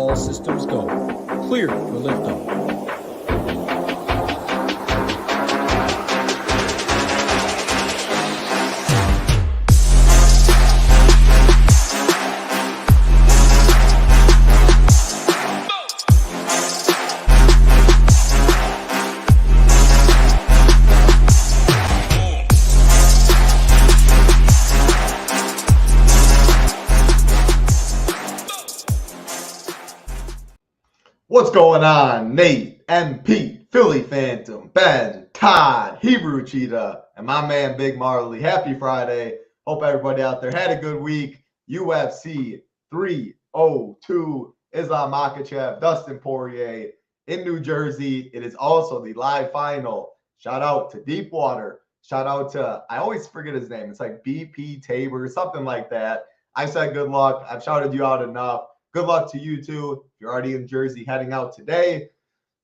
All systems go. Clear for liftoff. What's going on? Nate, MP, Philly Phantom, Ben, Todd, Hebrew Cheetah, and my man Big Marley. Happy Friday. Hope everybody out there had a good week. UFC 302, Islam Makhachev, Dustin Poirier in New Jersey. It is also the live final. Shout out to Deepwater. Shout out to, I always forget his name. It's like BP Tabor, something like that. I said good luck. I've shouted you out enough. Good luck to you too. If you're already in Jersey heading out today,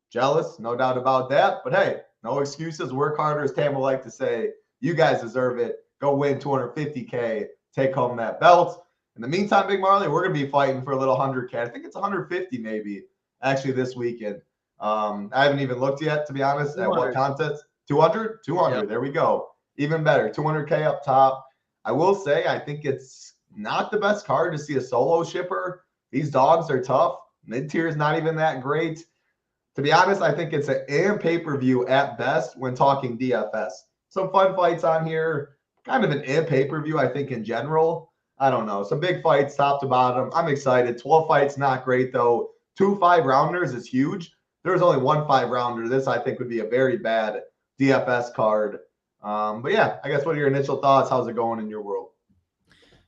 jealous, no doubt about that. But hey, no excuses. Work harder, as Tam would like to say. You guys deserve it. Go win $250K. Take home that belt. In the meantime, Big Marley, we're going to be fighting for a little 100K. I think it's 150 maybe, actually, this weekend. I haven't even looked yet, to be honest, at what contest. 200? 200. Yep. There we go. Even better. 200K up top. I will say, I think it's not the best card to see a solo shipper. These dogs are tough. Mid-tier is not even that great. To be honest, I think it's an pay-per-view at best when talking DFS. Some fun fights on here. Kind of an pay-per-view, I think, in general. I don't know. Some big fights top to bottom. I'm excited. 12 fights, not great, though. 2 5-rounders is huge. There's only 1 5-rounder. This, I think, would be a very bad DFS card. But, yeah, I guess what are your initial thoughts? How's it going in your world?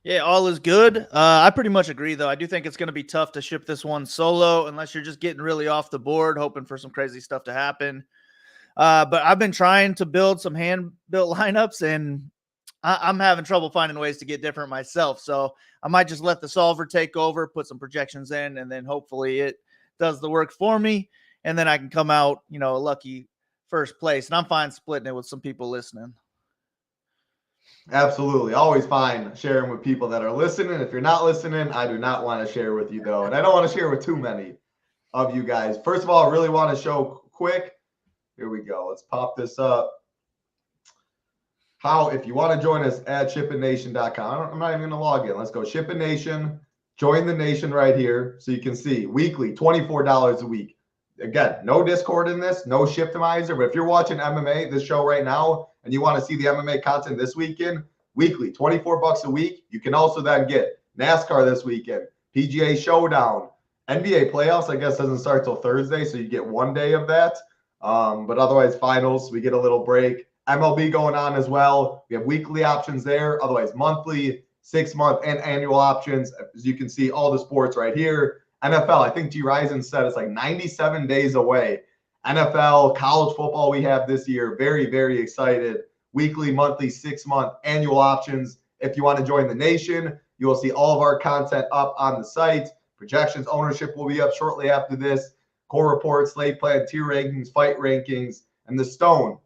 Yeah, all is good. I pretty much agree, though. I do think it's going to be tough to ship this one solo unless you're just getting really off the board, hoping for some crazy stuff to happen. But I've been trying to build some hand-built lineups, and I'm having trouble finding ways to get different myself. So I might just let the solver take over, put some projections in, and then hopefully it does the work for me. And then I can come out, a lucky first place. And I'm fine splitting it with some people listening. Absolutely. Always fine sharing with people that are listening. If you're not listening, I do not want to share with you, though. And I don't want to share with too many of you guys. First of all, I really want to show quick. Here we go. Let's pop this up. How, if you want to join us at SHIPITNation.com, I'm not even going to log in. Let's go SHIPIT Nation. Join the nation right here so you can see weekly, $24 a week. Again, no Discord in this, no Shiptimizer. But if you're watching MMA, this show right now, and you want to see the MMA content this weekend, weekly, $24 a week. You can also then get NASCAR this weekend, PGA Showdown, NBA playoffs, I guess, doesn't start till Thursday, so you get 1 day of that. But otherwise, finals, we get a little break. MLB going on as well. We have weekly options there. Otherwise, monthly, 6-month, and annual options. As you can see, all the sports right here. NFL, I think G. Ryzen said it's like 97 days away. NFL, college football we have this year. Very, very excited. Weekly, monthly, 6-month, annual options. If you want to join the nation, you will see all of our content up on the site. Projections, ownership will be up shortly after this. Core report, slate plan, tier rankings, fight rankings, and the stone.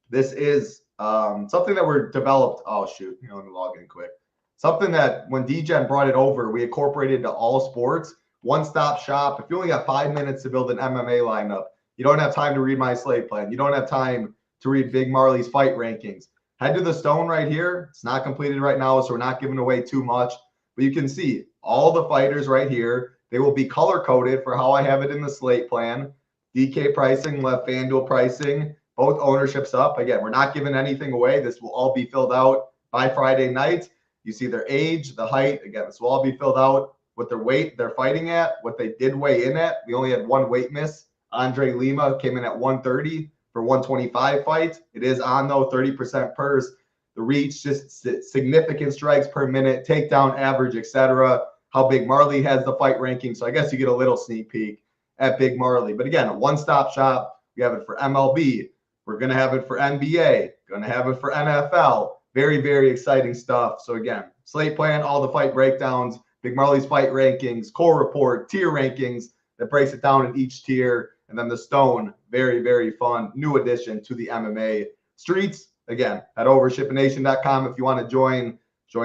This is something that we're developed. Oh, shoot. Let me log in quick. Something that when DGen brought it over, we incorporated to all sports. One-stop shop. If you only got 5 minutes to build an MMA lineup, you don't have time to read my slate plan. You don't have time to read Big Marley's fight rankings. Head to the stone right here. It's not completed right now, so we're not giving away too much. But you can see all the fighters right here. They will be color-coded for how I have it in the slate plan. DK pricing, left FanDuel pricing, both ownerships up. Again, we're not giving anything away. This will all be filled out by Friday night. You see their age, the height. Again, this will all be filled out. What their weight they're fighting at, what they did weigh in at. We only had 1 weight miss. Andre Lima came in at 130 for 125 fight. It is on, though, 30% purse. The reach, just significant strikes per minute, takedown average, etc. How Big Marley has the fight ranking. So I guess you get a little sneak peek at Big Marley. But again, a one-stop shop. We have it for MLB. We're going to have it for NBA. Going to have it for NFL. Very, very exciting stuff. So again, slate plan, all the fight breakdowns, Big Marley's fight rankings, core report, tier rankings that breaks it down in each tier. And then the stone, very, very fun new addition to the MMA streets. Again, head over to SHIPITNation.com if you want to join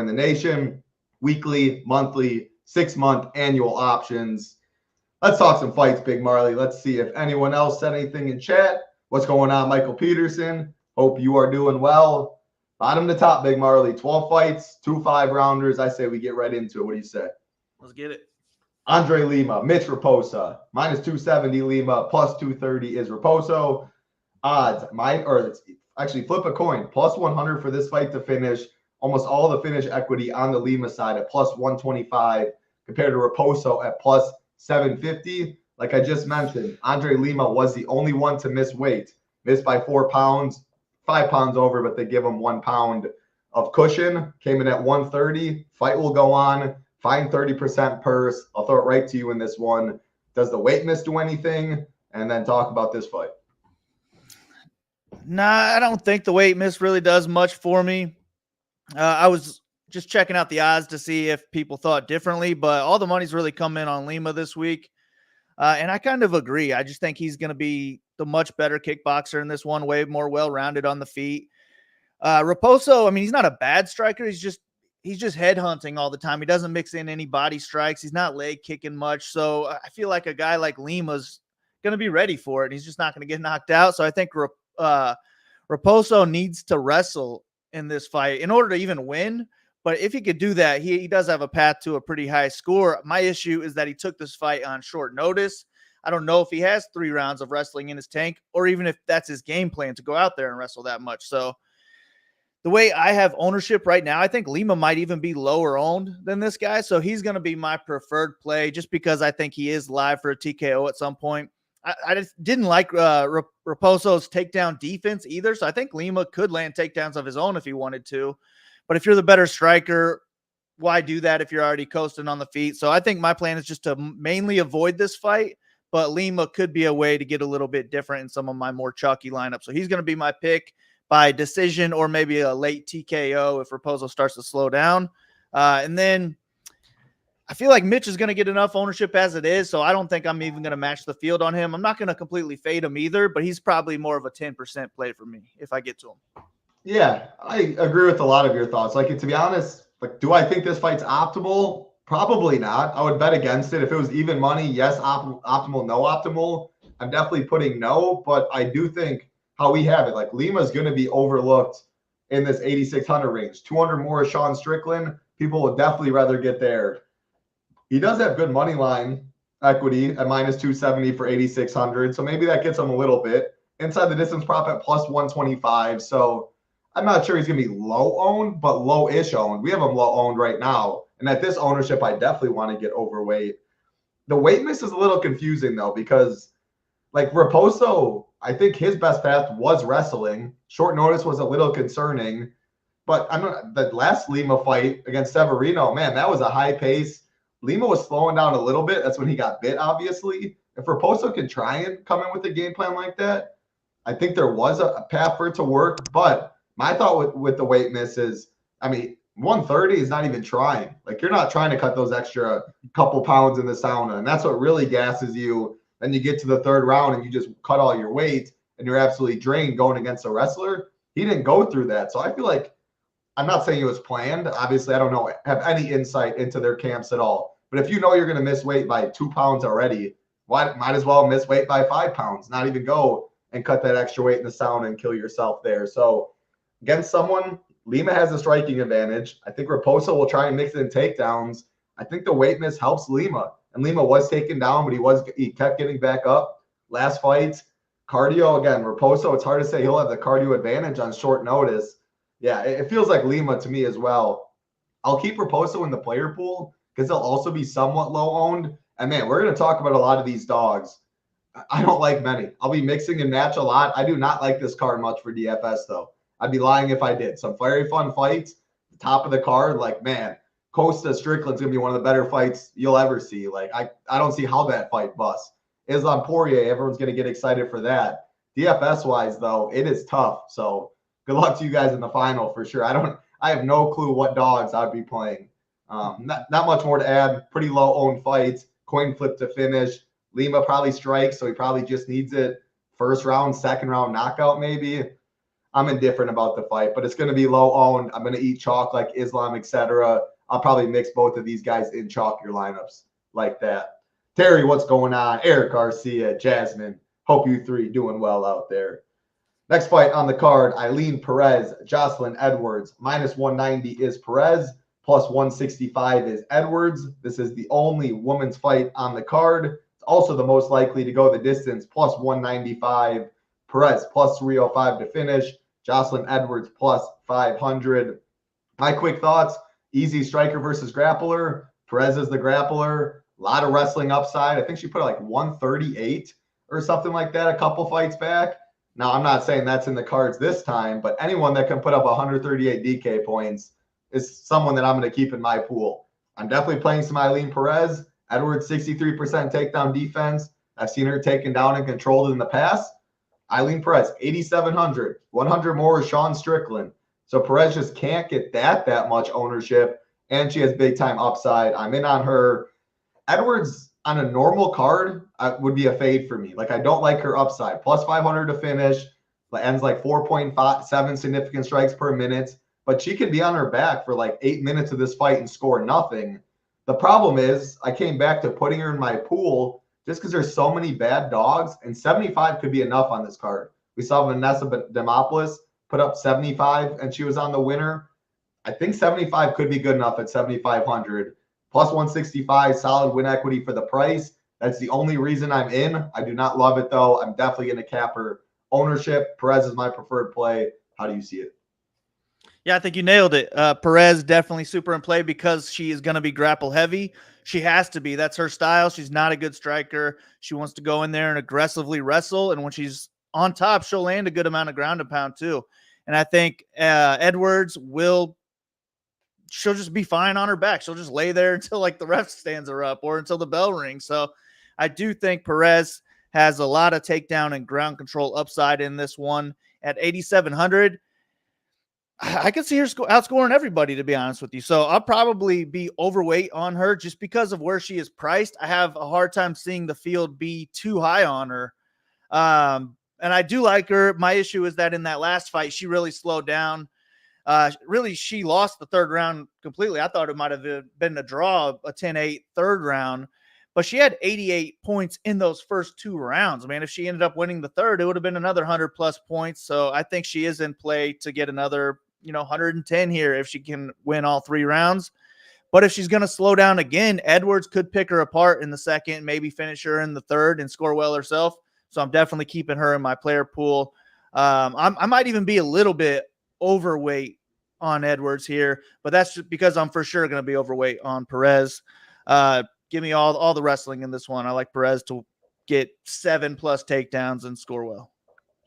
the nation. Weekly, monthly, 6-month, annual options. Let's talk some fights, Big Marley. Let's see if anyone else said anything in chat. What's going on, Michael Peterson? Hope you are doing well. Bottom to top, Big Marley. 12 fights, 2 5-rounders. I say we get right into it. What do you say? Let's get it. Andre Lima, Mitch Reposo, -270 Lima, +230 is Reposo. Odds, actually flip a coin, +100 for this fight to finish. Almost all the finish equity on the Lima side at +125 compared to Reposo at +750. Like I just mentioned, Andre Lima was the only one to miss weight. Missed by 4 pounds, 5 pounds over, but they give him 1 pound of cushion. Came in at 130. Fight will go on. Fine 30% purse. I'll throw it right to you in this one. Does the weight miss do anything? And then talk about this fight. Nah, I don't think the weight miss really does much for me. I was just checking out the odds to see if people thought differently, but all the money's really come in on Lima this week. And I kind of agree. I just think he's going to be the much better kickboxer in this one, way more well-rounded on the feet. Reposo, I mean, he's not a bad striker. He's just headhunting all the time. He doesn't mix in any body strikes. He's not leg kicking much. So I feel like a guy like Lima's going to be ready for it. He's just not going to get knocked out. So I think Reposo needs to wrestle in this fight in order to even win. But if he could do that, he does have a path to a pretty high score. My issue is that he took this fight on short notice. I don't know if he has 3 rounds of wrestling in his tank or even if that's his game plan to go out there and wrestle that much. So the way I have ownership right now, I think Lima might even be lower owned than this guy. So he's going to be my preferred play just because I think he is live for a TKO at some point. I just didn't like Reposo's takedown defense either. So I think Lima could land takedowns of his own if he wanted to. But if you're the better striker, why do that if you're already coasting on the feet? So I think my plan is just to mainly avoid this fight. But Lima could be a way to get a little bit different in some of my more chalky lineups. So he's going to be my pick by decision or maybe a late TKO if Reposo starts to slow down. And then I feel like Mitch is going to get enough ownership as it is, so I don't think I'm even going to match the field on him. I'm not going to completely fade him either, but he's probably more of a 10% play for me if I get to him. Yeah, I agree with a lot of your thoughts. Like, to be honest, like, do I think this fight's optimal? Probably not. I would bet against it. If it was even money, yes, optimal, no optimal. I'm definitely putting no, but I do think how we have it, like Lima's going to be overlooked in this 8,600 range. 200 more Sean Strickland. People would definitely rather get there. He does have good money line equity at -270 for 8,600. So maybe that gets him a little bit. Inside the distance prop at +125. So I'm not sure he's going to be low owned, but low-ish owned. We have him low owned right now. And at this ownership, I definitely want to get overweight. The weight miss is a little confusing, though, because like Reposo, I think his best path was wrestling. Short notice was a little concerning. But the last Lima fight against Severino, man, that was a high pace. Lima was slowing down a little bit. That's when he got bit, obviously. If Reposo can try and come in with a game plan like that, I think there was a path for it to work. But my thought with the weight miss is, I mean, 130 is not even trying. Like, you're not trying to cut those extra couple pounds in the sauna. And that's what really gasses you. Then you get to the 3rd round and you just cut all your weight and you're absolutely drained going against a wrestler. He didn't go through that. So I feel like, I'm not saying it was planned. Obviously, I don't know, have any insight into their camps at all. But if you know you're going to miss weight by 2 pounds already, might as well miss weight by 5 pounds, not even go and cut that extra weight in the sauna and kill yourself there. So against someone, Lima has a striking advantage. I think Reposo will try and mix in takedowns. I think the weight miss helps Lima. And Lima was taken down, but he kept getting back up. Last fight, cardio, again, Reposo, it's hard to say he'll have the cardio advantage on short notice. Yeah, it feels like Lima to me as well. I'll keep Reposo in the player pool because he'll also be somewhat low owned. And man, we're going to talk about a lot of these dogs. I don't like many. I'll be mixing and match a lot. I do not like this card much for DFS though. I'd be lying if I did. Some very fun fights. The top of the card, like, man, Costa Strickland's going to be one of the better fights you'll ever see. Like, I don't see how that fight busts. Islam Poirier, everyone's going to get excited for that. DFS-wise, though, it is tough. So good luck to you guys in the final for sure. I have no clue what dogs I'd be playing. Not much more to add. Pretty low-owned fights. Coin flip to finish. Lima probably strikes, so he probably just needs it. 1st round, 2nd round knockout maybe. I'm indifferent about the fight, but it's going to be low-owned. I'm going to eat chalk like Islam, etc. I'll probably mix both of these guys in chalkier lineups like that. Terry, what's going on? Eric Garcia, Jasmine. Hope you three doing well out there. Next fight on the card, Eileen Perez, Jocelyn Edwards. Minus 190 is Perez. Plus 165 is Edwards. This is the only women's fight on the card. It's also the most likely to go the distance. Plus 195. Perez plus 305 to finish. Jocelyn Edwards plus 500. My quick thoughts. Easy striker versus grappler. Perez is the grappler. A lot of wrestling upside. I think she put like 138 or something like that a couple fights back. Now, I'm not saying that's in the cards this time, but anyone that can put up 138 DK points is someone that I'm going to keep in my pool. I'm definitely playing some Eileen Perez. Edwards, 63% takedown defense. I've seen her taken down and controlled in the past. Eileen Perez, 8,700. 100 more is Sean Strickland. So Perez just can't get that much ownership, and she has big-time upside. I'm in on her. Edwards, on a normal card, would be a fade for me. Like, I don't like her upside. Plus 500 to finish. Ends like 4.57 significant strikes per minute. But she could be on her back for like 8 minutes of this fight and score nothing. The problem is I came back to putting her in my pool just because there's so many bad dogs, and 75 could be enough on this card. We saw Vanessa Demopoulos put up 75, and she was on the winner. I think 75 could be good enough at 7,500. Plus 165, solid win equity for the price. That's the only reason I'm in. I do not love it, though. I'm definitely going to cap her ownership. Perez is my preferred play. How do you see it? Yeah, I think you nailed it. Perez definitely super in play because she is going to be grapple heavy. She has to be. That's her style. She's not a good striker. She wants to go in there and aggressively wrestle. And when she's on top, she'll land a good amount of ground and pound too. And I think Edwards she'll just be fine on her back. She'll just lay there until like the ref stands her up or until the bell rings. So I do think Perez has a lot of takedown and ground control upside in this one at 8,700. I could see her outscoring everybody, to be honest with you. So I'll probably be overweight on her just because of where she is priced. I have a hard time seeing the field be too high on her. And I do like her. My issue is that in that last fight, she really slowed down. Really, she lost the third round completely. I thought it might have been a draw, a 10-8 third round. But she had 88 points in those first two rounds. I mean, if she ended up winning the third, it would have been another 100-plus points. So I think she is in play to get another 110 here if she can win all three rounds. But if she's going to slow down again, Edwards could pick her apart in the second, maybe finish her in the third and score well herself. So I'm definitely keeping her in my player pool. I might even be a little bit overweight on Edwards here, but that's just because I'm for sure going to be overweight on Perez. Give me all the wrestling in this one. I like Perez to get 7+ takedowns and score well.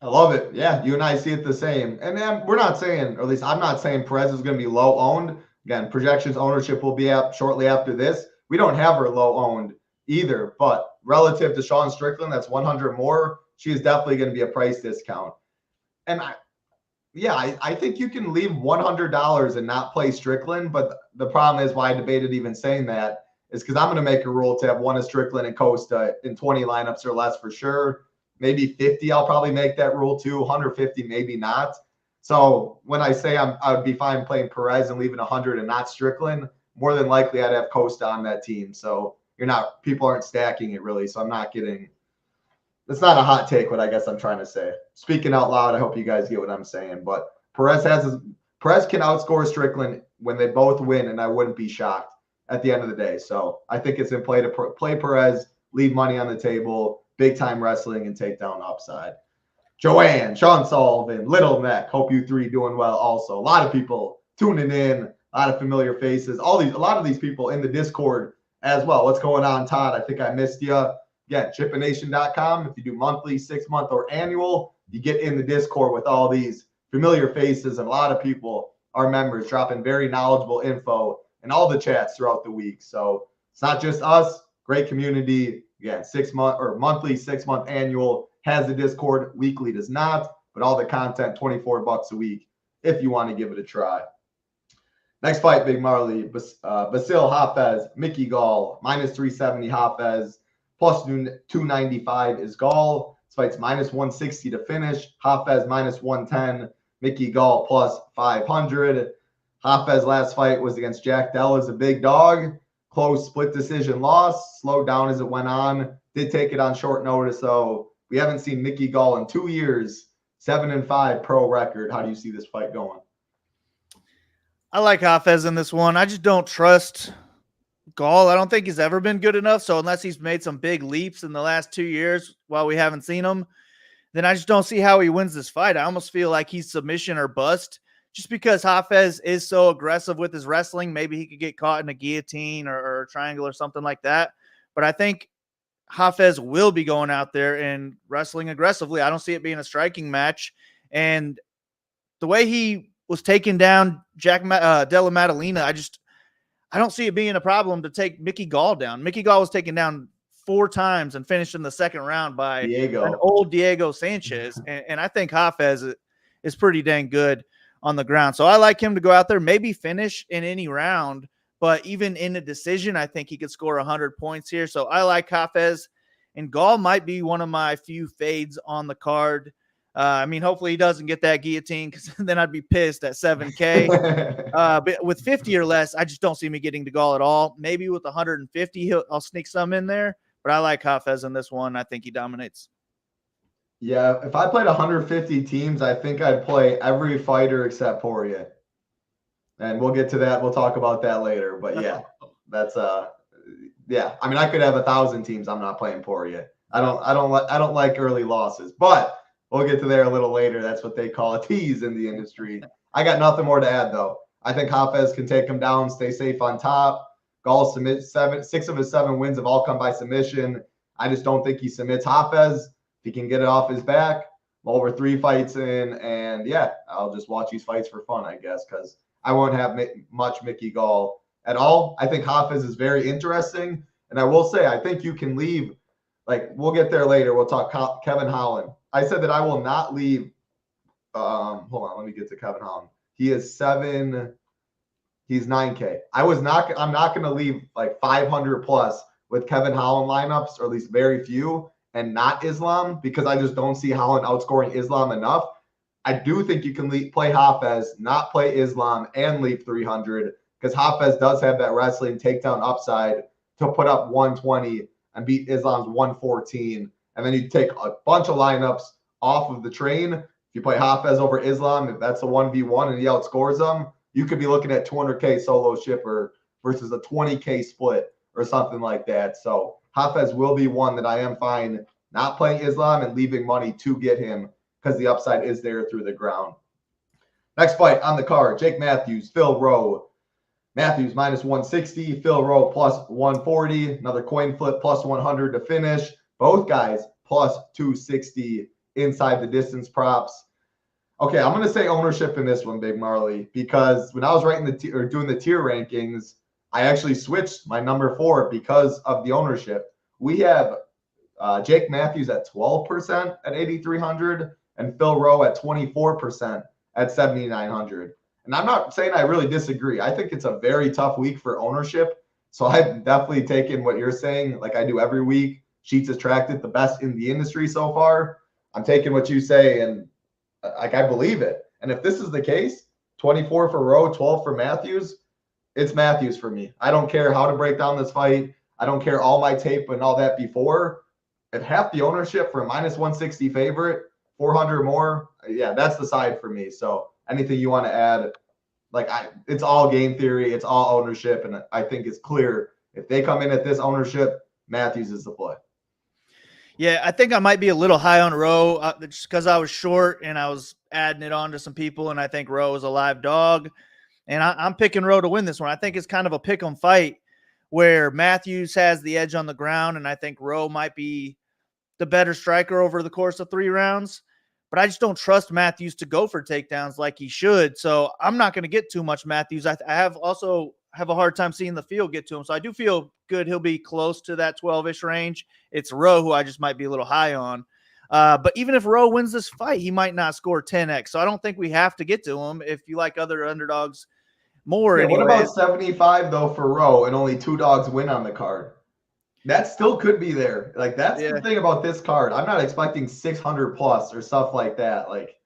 I love it. Yeah, you and I see it the same. And then we're not saying, or at least I'm not saying Perez is going to be low owned. Again, projections ownership will be up shortly after this. We don't have her low owned either, but relative to Sean Strickland, that's 100 more. She is definitely going to be a price discount. And I think you can leave $100 and not play Strickland, but the problem is why I debated even saying that is because I'm going to make a rule to have one of Strickland and Costa in 20 lineups or less for sure. Maybe 50, I'll probably make that rule too. 150, maybe not. So when I say I would be fine playing Perez and leaving 100 and not Strickland, more than likely I'd have Costa on that team. So people aren't stacking it really. So I'm not getting, it's not a hot take what I guess I'm trying to say. Speaking out loud, I hope you guys get what I'm saying. But Perez can outscore Strickland when they both win, and I wouldn't be shocked at the end of the day. So I think it's in play to play Perez, leave money on the table, big time wrestling and takedown upside. Joanne, Sean Sullivan, Little Neck, hope you three doing well also. A lot of people tuning in, a lot of familiar faces, a lot of these people in the Discord as well. What's going on, Todd? I think I missed you. Again, chipination.com. If you do monthly, 6-month, or annual, you get in the Discord with all these familiar faces, and a lot of people are members dropping very knowledgeable info in all the chats throughout the week. So it's not just us, great community. Again, 6-month or monthly, 6-month, annual has the Discord. Weekly does not, but all the content, $24 a week if you want to give it a try. Next fight, Big Marley, Basil Hafez, Mickey Gaul, minus 370 Hafez, plus 295 is Gaul. This fight's minus 160 to finish. Hafez minus 110, Mickey Gaul plus 500. Hafez last fight was against Jack Dell as a big dog. close split decision loss, slowed down as it went on. Did take it on short notice, though. We haven't seen Mickey Gaul in 2 years. 7-5 pro record. How do you see this fight going? I like Hafez in this one. I just don't trust Gaul. I don't think he's ever been good enough. So unless he's made some big leaps in the last 2 years while we haven't seen him, then I just don't see how he wins this fight. I almost feel like he's submission or bust just because Hafez is so aggressive with his wrestling. Maybe he could get caught in a guillotine or a triangle or something like that. But I think Hafez will be going out there and wrestling aggressively. I don't see it being a striking match. And the way he was taking down Della Maddalena, I don't see it being a problem to take Mickey Gaul down. Mickey Gaul was taken down 4 times and finished in the second round by an old Diego Sanchez. And I think Hafez is pretty dang good on the ground. So I like him to go out there, maybe finish in any round, but even in a decision, I think he could score 100 points here. So I like Hafez, and Gaul might be one of my few fades on the card. Hopefully he doesn't get that guillotine because then I'd be pissed at 7K. But with 50 or less, I just don't see me getting to Gaul at all. Maybe with 150, I'll sneak some in there. But I like Hafez in this one. I think he dominates. Yeah, if I played 150 teams, I think I'd play every fighter except Poirier. And we'll get to that. We'll talk about that later. But yeah, that's yeah. I mean, I could have 1,000 teams. I'm not playing Poirier. I don't like early losses. But we'll get to there a little later. That's what they call a tease in the industry. I got nothing more to add, though. I think Hafez can take him down, stay safe on top. Gaul submits 6 of his 7 wins have all come by submission. I just don't think he submits Hafez. If he can get it off his back, I'm over 3 fights in, and yeah, I'll just watch these fights for fun, I guess, because I won't have much Mickey Gaul at all. I think Hafez is very interesting, and I will say I think you can leave. Like, we'll get there later. We'll talk Kevin Holland. I said that I will not leave. Hold on, let me get to Kevin Holland. He is 7. He's 9K. I'm not going to leave like 500 plus with Kevin Holland lineups, or at least very few, and not Islam, because I just don't see Holland outscoring Islam enough. I do think you can play Hafez, not play Islam, and leave 300, because Hafez does have that wrestling takedown upside to put up 120 and beat Islam's 114. And then you take a bunch of lineups off of the train. If you play Hafez over Islam, if that's a 1v1 and he outscores them, you could be looking at 200K solo shipper versus a 20K split or something like that. So Hafez will be one that I am fine not playing Islam and leaving money to get him, because the upside is there through the ground. Next fight on the card, Jake Matthews, Phil Rowe. Matthews minus 160, Phil Rowe plus 140. Another coin flip plus 100 to finish. Both guys plus 260 inside the distance props. Okay, I'm going to say ownership in this one, Big Marley, because when I was writing doing the tier rankings, I actually switched my number 4 because of the ownership. We have Jake Matthews at 12% at 8,300 and Phil Rowe at 24% at 7,900. And I'm not saying I really disagree. I think it's a very tough week for ownership. So I've definitely taken what you're saying, like I do every week. Sheets has tracked it the best in the industry so far. I'm taking what you say, and like I believe it. And if this is the case, 24 for Rowe, 12 for Matthews, it's Matthews for me. I don't care how to break down this fight. I don't care all my tape and all that before. At half the ownership for a minus 160 favorite, 400 more, yeah, that's the side for me. So anything you want to add, it's all game theory. It's all ownership. And I think it's clear if they come in at this ownership, Matthews is the play. Yeah, I think I might be a little high on Rowe just because I was short and I was adding it on to some people, and I think Rowe is a live dog. And I'm picking Rowe to win this one. I think it's kind of a pick 'em fight where Matthews has the edge on the ground, and I think Rowe might be the better striker over the course of 3 rounds. But I just don't trust Matthews to go for takedowns like he should. So I'm not going to get too much Matthews. I have a hard time seeing the field get to him. So I do feel good he'll be close to that 12-ish range. It's Rowe who I just might be a little high on. But even if Rowe wins this fight, he might not score 10x. So I don't think we have to get to him if you like other underdogs more. Yeah, what about 75, though, for Rowe and only 2 dogs win on the card? That still could be there. Like, that's the thing about this card. I'm not expecting 600 plus or stuff like that. Like,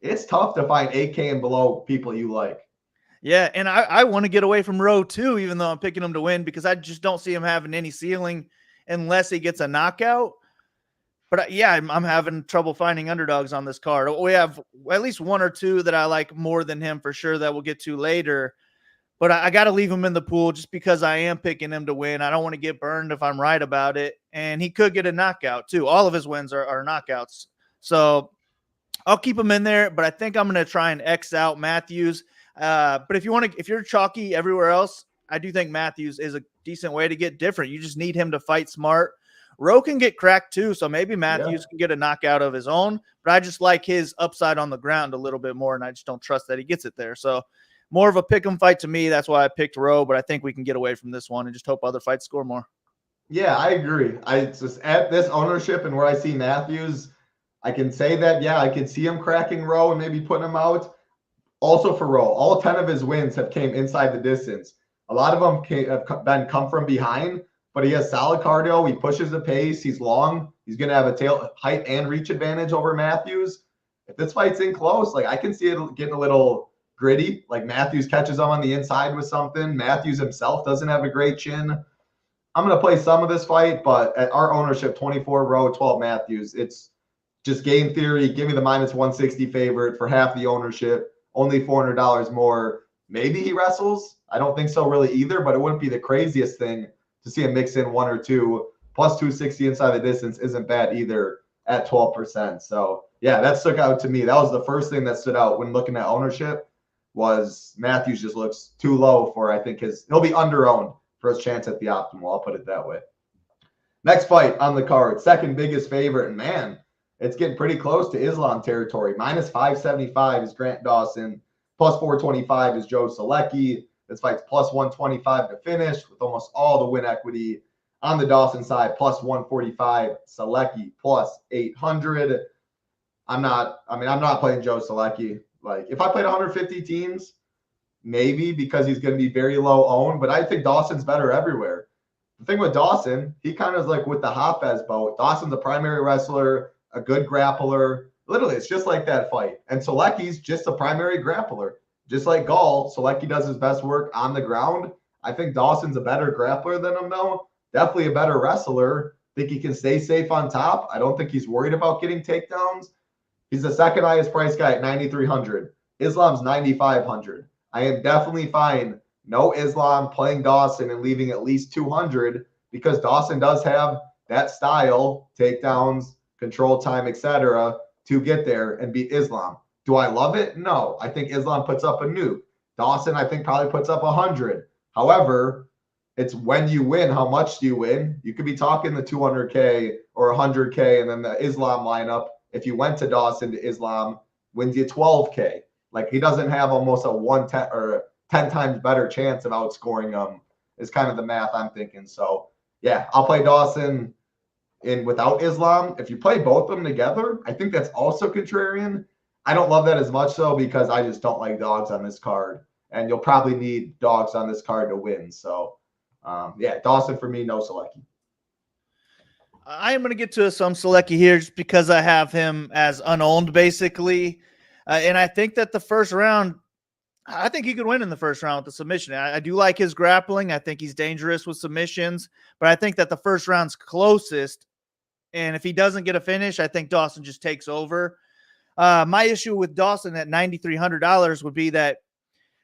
it's tough to find 8K and below people you like. Yeah, and I want to get away from Rowe too, even though I'm picking him to win, because I just don't see him having any ceiling unless he gets a knockout. But yeah, I'm having trouble finding underdogs on this card. We have at least one or two that I like more than him for sure that we'll get to later. But I got to leave him in the pool just because I am picking him to win. I don't want to get burned if I'm right about it. And he could get a knockout too. All of his wins are knockouts. So I'll keep him in there, but I think I'm going to try and X out Matthews. But if you're chalky everywhere else, I do think Matthews is a decent way to get different. You just need him to fight smart. Rowe can get cracked too, so maybe Matthews can get a knockout of his own, but I just like his upside on the ground a little bit more, and I just don't trust that he gets it there. So more of a pick 'em fight to me. That's why I picked Rowe, but I think we can get away from this one and just hope other fights score more. Yeah, I agree. I just at this ownership and where I see Matthews, I can say that, yeah, I can see him cracking Rowe and maybe putting him out. Also for Rowe, all 10 of his wins have came inside the distance. A lot of them have come from behind, but he has solid cardio. He pushes the pace. He's long. He's going to have a tail height and reach advantage over Matthews. If this fight's in close, like I can see it getting a little gritty. Like Matthews catches him on the inside with something. Matthews himself doesn't have a great chin. I'm going to play some of this fight, but at our ownership, 24 Rowe, 12 Matthews, it's just game theory. Give me the minus 160 favorite for half the ownership, only $400 more. Maybe he wrestles. I don't think so really either, but it wouldn't be the craziest thing to see him mix in one or two. Plus 260 inside the distance isn't bad either at 12%. So yeah, that stuck out to me. That was the first thing that stood out when looking at ownership was Matthews just looks too low for, I think he'll be under-owned for his chance at the optimal. I'll put it that way. Next fight on the card, second biggest favorite, and man, it's getting pretty close to Islam territory. Minus 575 is Grant Dawson. Plus 425 is Joe Selecki. This fight's plus 125 to finish with almost all the win equity on the Dawson side. Plus 145, Selecki plus 800. I'm not playing Joe Selecki. Like if I played 150 teams, maybe because he's going to be very low owned, but I think Dawson's better everywhere. The thing with Dawson, he kind of is like with the Hafez boat. Dawson's a primary wrestler, a good grappler. Literally, it's just like that fight. And Selecki's just a primary grappler. Just like Gaul, Selecki does his best work on the ground. I think Dawson's a better grappler than him, though. Definitely a better wrestler. Think he can stay safe on top. I don't think he's worried about getting takedowns. He's the second highest price guy at 9,300. Islam's 9,500. I am definitely fine. No Islam playing Dawson and leaving at least 200 because Dawson does have that style, takedowns, control time, etc., to get there and beat Islam. Do I love it? No. I think Islam puts up a nuke. Dawson, I think, probably puts up 100. However, it's when you win, how much do you win? You could be talking the 200K or 100K, and then the Islam lineup, if you went to Dawson to Islam, wins you 12K. Like he doesn't have almost a 110 or 10 times better chance of outscoring him is kind of the math I'm thinking. So yeah, I'll play Dawson in without Islam. If you play both of them together, I think that's also contrarian. I don't love that as much though, because I just don't like dogs on this card, and you'll probably need dogs on this card to win. So yeah, Dawson for me, no Selecki. I am going to get to some Selecki here just because I have him as unowned basically. And I think that the first round, I think he could win in the first round with the submission. I do like his grappling. I think he's dangerous with submissions, but I think that the first round's closest. And if he doesn't get a finish, I think Dawson just takes over. My issue with Dawson at $9,300 would be that,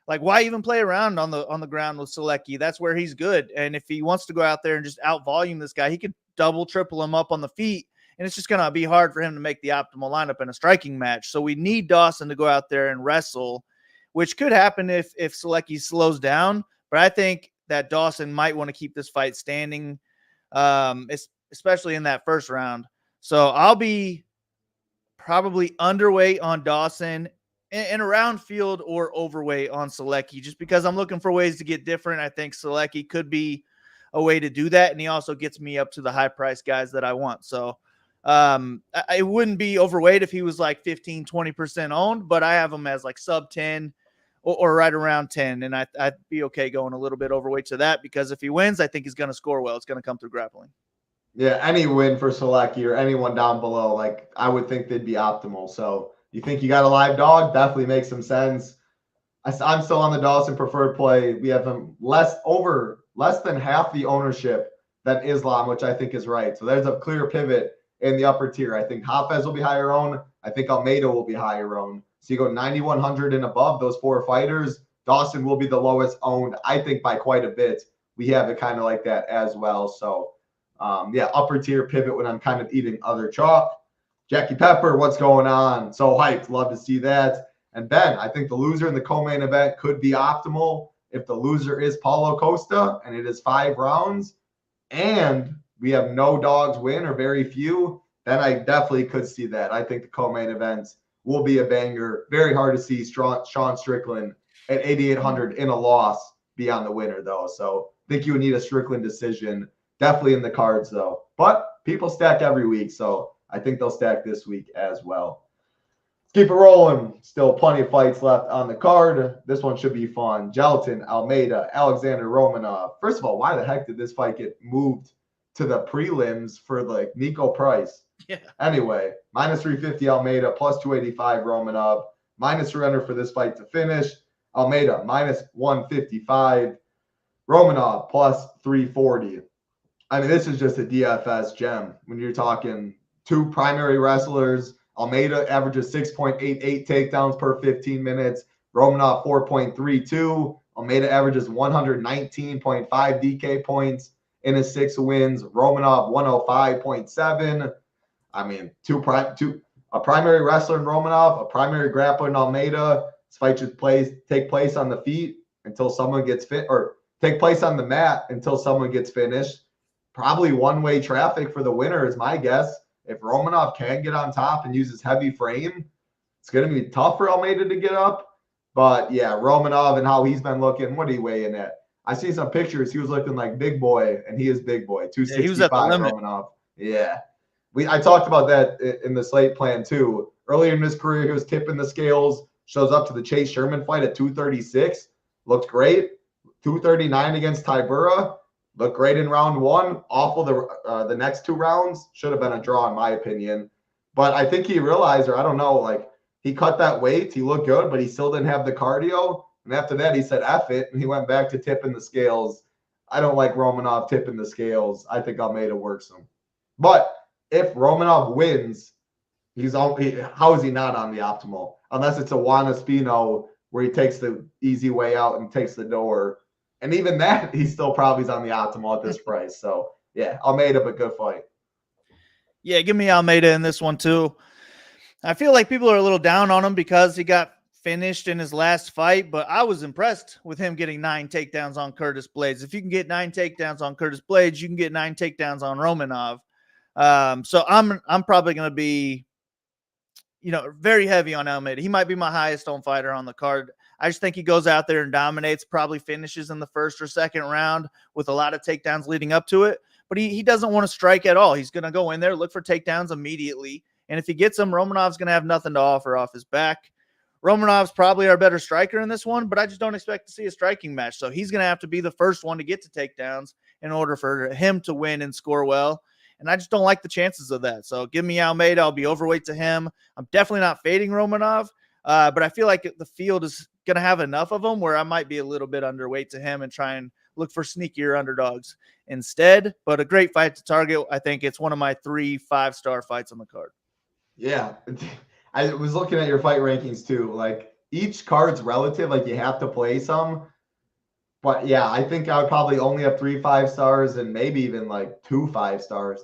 like, why even play around on the ground with Selecki? That's where he's good. And if he wants to go out there and just out volume this guy, he could double, triple him up on the feet. And it's just going to be hard for him to make the optimal lineup in a striking match. So we need Dawson to go out there and wrestle, which could happen if Selecki slows down. But I think that Dawson might want to keep this fight standing, especially in that first round. So I'll be probably underweight on Dawson and around field or overweight on Selecki, just because I'm looking for ways to get different. I think Selecki could be a way to do that. And he also gets me up to the high price guys that I want. So I wouldn't be overweight if he was like 15, 20% owned, but I have him as like sub 10 or right around 10. And I'd be okay going a little bit overweight to that, because if he wins, I think he's going to score well. It's going to come through grappling. Yeah, any win for Selecki or anyone down below, like I would think they'd be optimal. So you think you got a live dog? Definitely makes some sense. I'm still on the Dawson preferred play. We have him less than half the ownership than Islam, which I think is right. So there's a clear pivot in the upper tier. I think Hafez will be higher owned. I think Almeida will be higher owned. So you go 9,100 and above, those 4 fighters. Dawson will be the lowest owned, I think, by quite a bit. We have it kind of like that as well. So, upper tier pivot when I'm kind of eating other chalk. Jackie Pepper, what's going on? So hyped. Love to see that. And Ben, I think the loser in the co-main event could be optimal if the loser is Paulo Costa and it is 5 rounds and we have no dogs win or very few, then I definitely could see that. I think the co-main events will be a banger. Very hard to see Sean Strickland at 8,800 in a loss be on the winner, though. So I think you would need a Strickland decision. Definitely in the cards, though. But people stack every week, so I think they'll stack this week as well. Keep it rolling. Still plenty of fights left on the card. This one should be fun. Gelatin, Almeida, Alexander Romanov. First of all, why the heck did this fight get moved to the prelims for like Nico Price? Yeah. Anyway, minus 350 Almeida, plus 285 Romanov, minus 300 for this fight to finish. Almeida, minus 155. Romanov, plus 340. I mean, this is just a DFS gem. When you're talking 2 primary wrestlers, Almeida averages 6.88 takedowns per 15 minutes. Romanov, 4.32. Almeida averages 119.5 DK points in his 6 wins. Romanov, 105.7. I mean, a primary wrestler in Romanov, a primary grappler in Almeida. This fight should take place on the feet until someone gets fit, or take place on the mat until someone gets finished. Probably one-way traffic for the winner is my guess. If Romanov can get on top and use his heavy frame, it's going to be tough for Almeida to get up. But yeah, Romanov and how he's been looking, what are you weighing at? I see some pictures. He was looking like big boy, and he is big boy. 265 yeah, he was at the limit. Romanov. Yeah. I talked about that in the slate plan too. Earlier in his career, he was tipping the scales, shows up to the Chase Sherman fight at 236. Looked great. 239 against Tybura. Looked great in round 1. Awful the next 2 rounds. Should have been a draw in my opinion. But I think he realized, or I don't know, like he cut that weight. He looked good, but he still didn't have the cardio. And after that, he said, F it. And he went back to tipping the scales. I don't like Romanov tipping the scales. I think Almeida works him. But if Romanov wins, how is he not on the optimal? Unless it's a Juan Espino where he takes the easy way out and takes the door. And even that, he still probably is on the optimal at this price. So, yeah, Almeida, but good fight. Yeah, give me Almeida in this one, too. I feel like people are a little down on him because he got finished in his last fight, but I was impressed with him getting 9 takedowns on Curtis Blades. If you can get 9 takedowns on Curtis Blades, you can get 9 takedowns on Romanov. So I'm probably going to be, very heavy on Almeida. He might be my highest owned fighter on the card. I just think he goes out there and dominates, probably finishes in the first or second round with a lot of takedowns leading up to it. But he doesn't want to strike at all. He's going to go in there, look for takedowns immediately. And if he gets them, Romanov's going to have nothing to offer off his back. Romanov's probably our better striker in this one, but I just don't expect to see a striking match. So he's going to have to be the first one to get to takedowns in order for him to win and score well. And I just don't like the chances of that. So give me Almeida. I'll be overweight to him. I'm definitely not fading Romanov, but I feel like the field is going to have enough of them where I might be a little bit underweight to him and try and look for sneakier underdogs instead. But a great fight to target. I think it's one of my 3 5-star fights on the card. Yeah. I was looking at your fight rankings too. Like each card's relative, like you have to play some. But yeah, I think I would probably only have 3 5-stars and maybe even like 2 5-stars.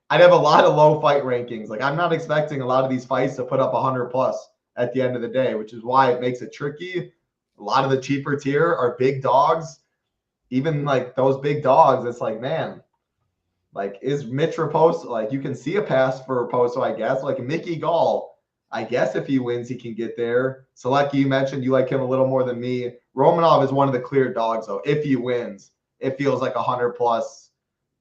I'd have a lot of low fight rankings. Like I'm not expecting a lot of these fights to put up 100 plus at the end of the day, which is why it makes it tricky. A lot of the cheaper tier are big dogs. Even like those big dogs, it's like, man, like is Mitch Reposo, like you can see a pass for Reposo, I guess. Like Mickey Gaul, I guess if he wins, he can get there. Selecki, you mentioned you like him a little more than me. Romanov is one of the clear dogs, though. If he wins, it feels like 100 plus.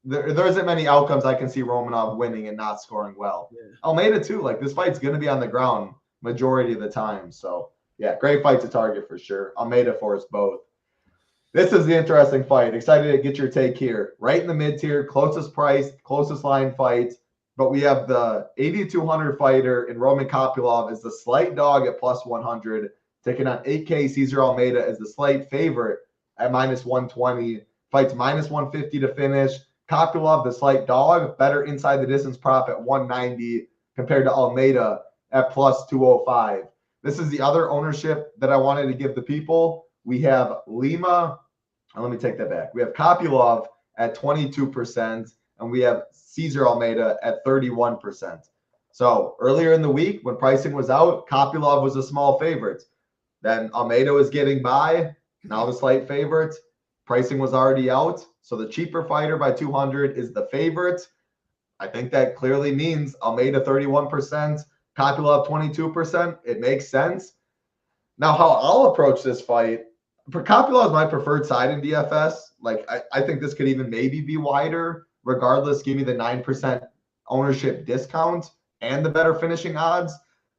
There isn't many outcomes I can see Romanov winning and not scoring well. Yeah. Almeida, too. Like, this fight's going to be on the ground majority of the time. So, yeah, great fight to target for sure. Almeida for us both. This is the interesting fight. Excited to get your take here. Right in the mid-tier, closest price, closest line fight. But we have the 8,200 fighter in Roman Kopilov is the slight dog at plus 100. taking on 8K. Cesar Almeida is the slight favorite at -120. Fights -150 to finish. Kopilov, the slight dog, better inside the distance prop at 190 compared to Almeida at +205. This is the other ownership that I wanted to give the people. We have Lima. Let me take that back. We have Kopilov at 22%, and we have Cesar Almeida at 31%. So earlier in the week, when pricing was out, Kopilov was a small favorite. Then Almeida was getting by. Now the slight favorite. Pricing was already out. So the cheaper fighter by 200 is the favorite. I think that clearly means Almeida 31%, Kopilov 22%. It makes sense. Now, how I'll approach this fight, for Kopilov is my preferred side in DFS. Like, I think this could even maybe be wider. Regardless, give me the 9% ownership discount and the better finishing odds.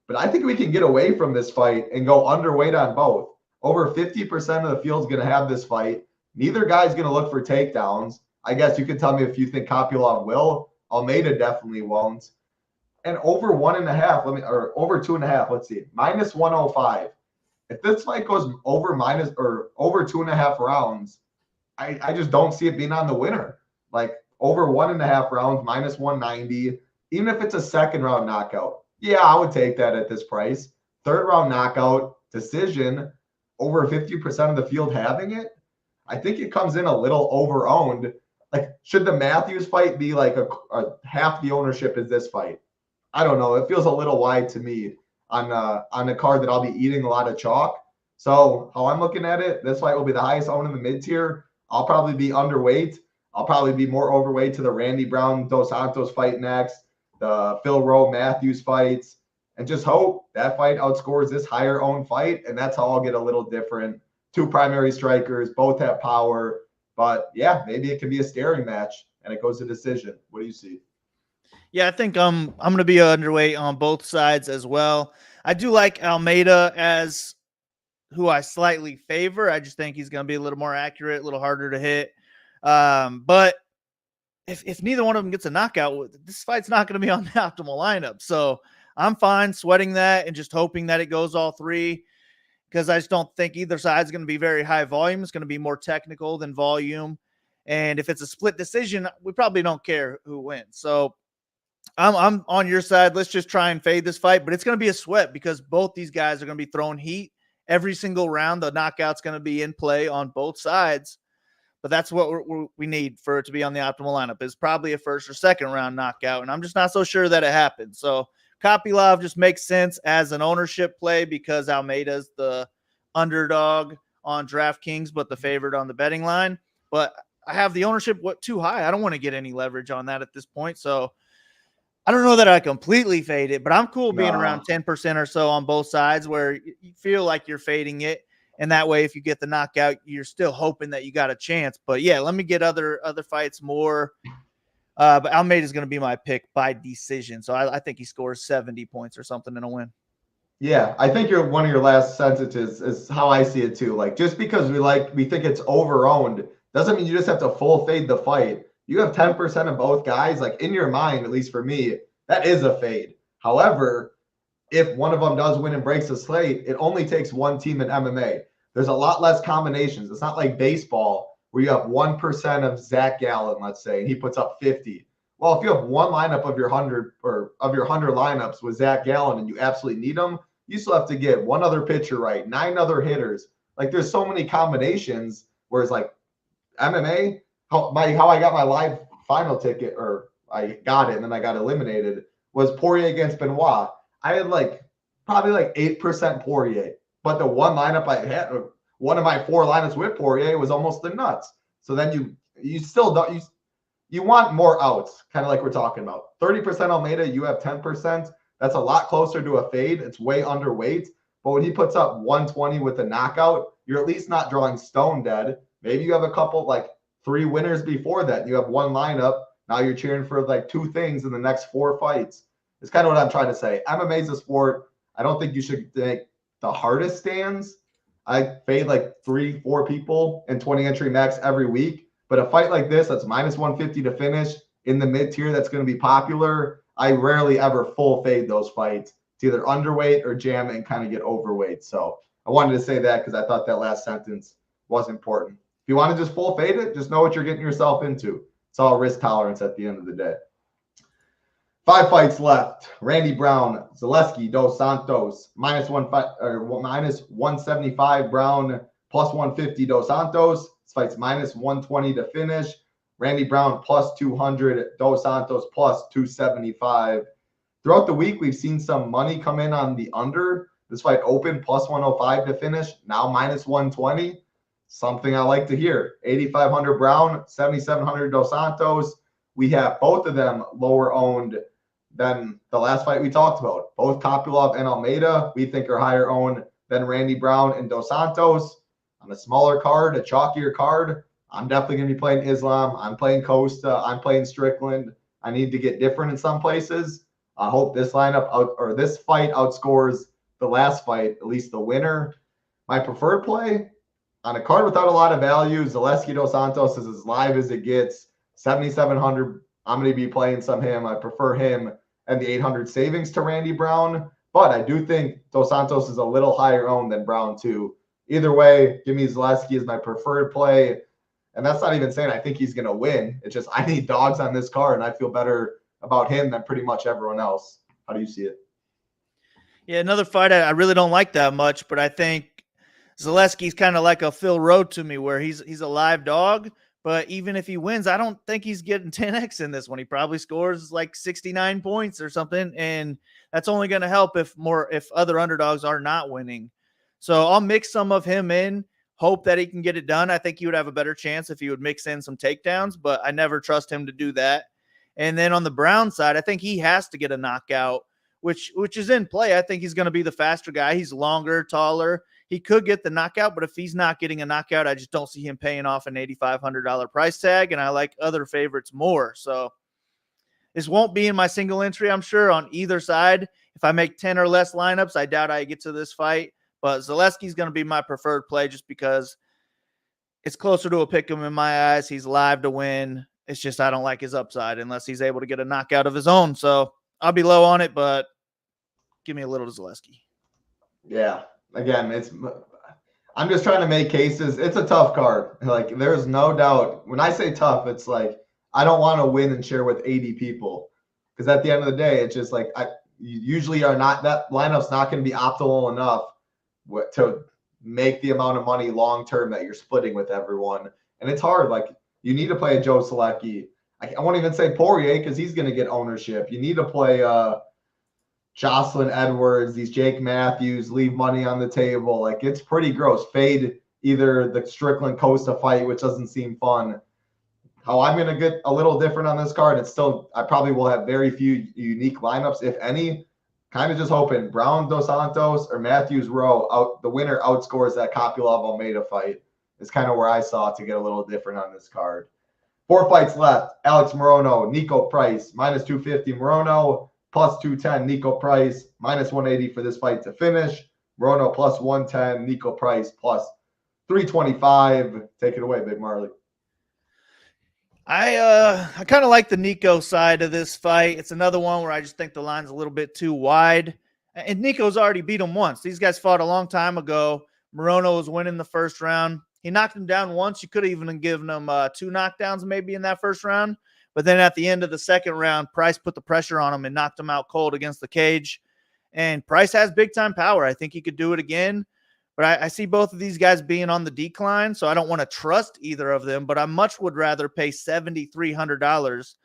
But I think we can get away from this fight and go underweight on both. Over 50% of the field's going to have this fight. Neither guy's going to look for takedowns. I guess you could tell me if you think Kopilov will. Almeida definitely won't. And over 1.5, or over 2.5, let's see, -105. If this fight goes over 2.5 rounds, I just don't see it being on the winner. Like over 1.5 rounds, -190. Even if it's a second round knockout, yeah, I would take that at this price. Third round knockout decision, over 50% of the field having it. I think it comes in a little over-owned. Like, should the Matthews fight be like a half the ownership is this fight? I don't know. It feels a little wide to me on a card that I'll be eating a lot of chalk. So how I'm looking at it, this fight will be the highest owned in the mid-tier. I'll probably be underweight. I'll probably be more overweight to the Randy Brown Dos Santos fight next, the Phil Rowe Matthews fights, and just hope that fight outscores this higher owned fight. And that's how I'll get a little different. Two primary strikers, both have power. But yeah, maybe it can be a staring match and it goes to decision. What do you see? Yeah, I think I'm going to be underweight on both sides as well. I do like Almeida as who I slightly favor. I just think he's going to be a little more accurate, a little harder to hit. But if neither one of them gets a knockout, this fight's not going to be on the optimal lineup. So I'm fine sweating that and just hoping that it goes all three, because I just don't think either side is going to be very high volume. It's going to be more technical than volume. And if it's a split decision, we probably don't care who wins. So I'm on your side. Let's just try and fade this fight, but it's going to be a sweat because both these guys are going to be throwing heat every single round. The knockout's going to be in play on both sides, but that's what we need for it to be on the optimal lineup is probably a first or second round knockout. And I'm just not so sure that it happens. So Kopilov just makes sense as an ownership play because Almeida's the underdog on DraftKings, but the favorite on the betting line. But I have the ownership too high. I don't want to get any leverage on that at this point. So I don't know that I completely fade it, but I'm cool being around 10% or so on both sides where you feel like you're fading it. And that way, if you get the knockout, you're still hoping that you got a chance. But yeah, let me get other fights more. But Almeida is going to be my pick by decision. So I think he scores 70 points or something in a win. Yeah, I think one of your last sentences is how I see it too. Like, just because we think it's over-owned doesn't mean you just have to full fade the fight. You have 10% of both guys, like in your mind, at least for me, that is a fade. However, if one of them does win and breaks the slate, it only takes one team in MMA. There's a lot less combinations. It's not like baseball where you have 1% of Zach Gallen, let's say, and he puts up 50. Well, if you have one lineup of your 100 lineups with Zach Gallen and you absolutely need him, you still have to get one other pitcher right, 9 other hitters. Like, there's so many combinations, whereas like MMA, how I got my live final ticket, or I got it and then I got eliminated, was Poirier against Benoit. I had probably 8% Poirier, but the one lineup I had, or one of my 4 lineups with Poirier, was almost the nuts. So then you still don't, you want more outs, kind of like we're talking about. 30% Almeida, you have 10%. That's a lot closer to a fade. It's way underweight. But when he puts up 120 with a knockout, you're at least not drawing stone dead. Maybe you have a couple, 3 winners before that. You have one lineup. Now you're cheering for 2 things in the next 4 fights. It's kind of what I'm trying to say. MMA is a sport. I don't think you should make the hardest stands. I fade 3-4 people in 20 entry max every week. But a fight like this, that's -150 to finish in the mid tier, that's going to be popular. I rarely ever full fade those fights. It's either underweight or jam and kind of get overweight. So I wanted to say that because I thought that last sentence was important. If you want to just full fade it, just know what you're getting yourself into. It's all risk tolerance at the end of the day. 5 fights left. Randy Brown, Zaleski, Dos Santos, minus 175 Brown, plus 150 Dos Santos. This fight's minus 120 to finish. Randy Brown plus 200, Dos Santos plus 275. Throughout the week, we've seen some money come in on the under. This fight opened plus 105 to finish, now minus 120. Something I like to hear. 8,500 Brown, 7,700 Dos Santos. We have both of them lower owned than the last fight we talked about. Both Kopilov and Almeida, we think are higher owned than Randy Brown and Dos Santos. On a smaller card, a chalkier card, I'm definitely going to be playing Islam. I'm playing Costa. I'm playing Strickland. I need to get different in some places. I hope this this fight outscores the last fight, at least the winner. My preferred play on a card without a lot of value, Zaleski Dos Santos is as live as it gets. 7,700. I'm going to be playing some him. I prefer him and the 800 savings to Randy Brown. But I do think Dos Santos is a little higher owned than Brown too. Either way, give me Zaleski as my preferred play. And that's not even saying I think he's going to win. It's just I need dogs on this card, and I feel better about him than pretty much everyone else. How do you see it? Yeah, another fight I really don't like that much, but I think Zaleski's kind of like a Phil Rowe to me, where he's a live dog. But even if he wins, I don't think he's getting 10x in this one. He probably scores like 69 points or something, and that's only going to help if other underdogs are not winning. So I'll mix some of him in, hope that he can get it done. I think he would have a better chance if he would mix in some takedowns, but I never trust him to do that. And then on the Brown side, I think he has to get a knockout, which is in play. I think he's going to be the faster guy. He's longer, taller. He could get the knockout, but if he's not getting a knockout, I just don't see him paying off an $8,500 price tag, and I like other favorites more. So this won't be in my single entry, I'm sure, on either side. If I make 10 or less lineups, I doubt I get to this fight. But Zaleski's going to be my preferred play just because it's closer to a pick 'em in my eyes. He's live to win. It's just I don't like his upside unless he's able to get a knockout of his own. So I'll be low on it, but give me a little to Zaleski. Yeah. Again, I'm just trying to make cases. It's a tough card. Like, there's no doubt. When I say tough, it's like I don't want to win and share with 80 people, because at the end of the day, it's just like you usually are not, that lineup's not going to be optimal enough to make the amount of money long term that you're splitting with everyone. And it's hard. Like, you need to play a Joe Selecki. I won't even say Poirier because he's going to get ownership. You need to play Jocelyn Edwards, these Jake Matthews, leave money on the table. Like, it's pretty gross. Fade either the Strickland Costa fight, which doesn't seem fun. How I'm going to get a little different on this card, I probably will have very few unique lineups, if any. Kind of just hoping Brown Dos Santos or Matthews Rowe, the winner outscores that Kopilov Almeida fight. Is kind of where I saw it to get a little different on this card. 4 fights left. Alex Morono, Nico Price, minus 250 Morono, plus 210 Nico Price, minus 180 for this fight to finish. Morono plus 110, Nico Price plus 325. Take it away, Big Marley. I kind of like the Nico side of this fight. It's another one where I just think the line's a little bit too wide. And Nico's already beat him once. These guys fought a long time ago. Morono was winning the first round. He knocked him down once. You could have even given him 2 knockdowns maybe in that first round. But then at the end of the second round, Price put the pressure on him and knocked him out cold against the cage. And Price has big-time power. I think he could do it again. But I see both of these guys being on the decline, so I don't want to trust either of them. But I much would rather pay $7,300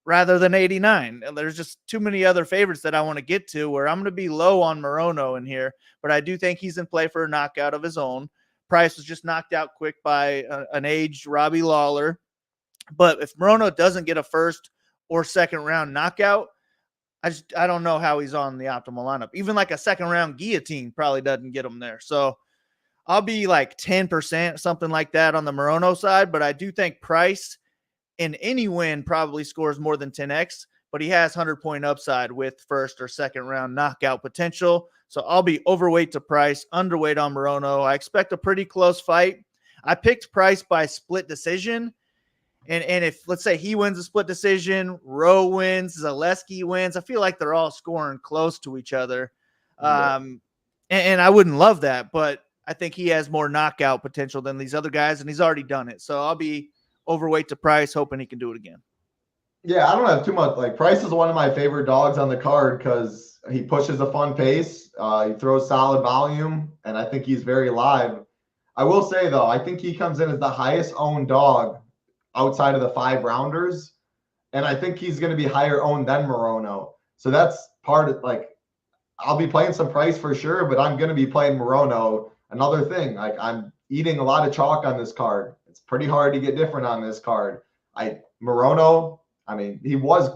rather than $89. There's just too many other favorites that I want to get to where I'm going to be low on Morono in here. But I do think he's in play for a knockout of his own. Price was just knocked out quick by an aged Robbie Lawler. But if Morono doesn't get a first or second round knockout, I don't know how he's on the optimal lineup. Even like a second round guillotine probably doesn't get him there. So I'll be like 10%, something like that on the Morono side. But I do think Price in any win probably scores more than 10x. But he has 100-point upside with first or second round knockout potential. So I'll be overweight to Price, underweight on Morono. I expect a pretty close fight. I picked Price by split decision. And if, let's say, he wins a split decision, Rowe wins, Zaleski wins, I feel like they're all scoring close to each other. And I wouldn't love that, but I think he has more knockout potential than these other guys, and he's already done it. So I'll be overweight to Price, hoping he can do it again. Yeah, I don't have too much. Like, Price is one of my favorite dogs on the card because he pushes a fun pace. He throws solid volume, and I think he's very live. I will say, though, I think he comes in as the highest owned dog outside of the 5 rounders, and I think he's going to be higher owned than Morono. So that's part of, like, I'll be playing some Price for sure, but I'm going to be playing Morono. Another thing, like, I'm eating a lot of chalk on this card. It's pretty hard to get different on this card. Morono, I mean, he was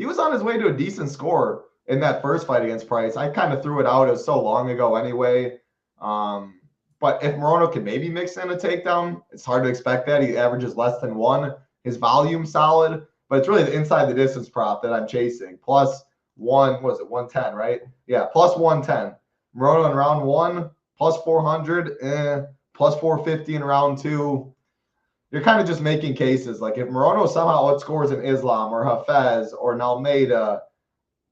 on his way to a decent score in that first fight against Price. I kind of threw it out. It was so long ago anyway. But if Morono can maybe mix in a takedown, it's hard to expect that. He averages less than 1. His volume's solid, but it's really the inside the distance prop that I'm chasing. Plus 110, right? Yeah, plus 110. Morono in round 1, plus 400, plus 450 in round 2. You're kind of just making cases. Like, if Morono somehow outscores an Islam or Hafez or an Almeida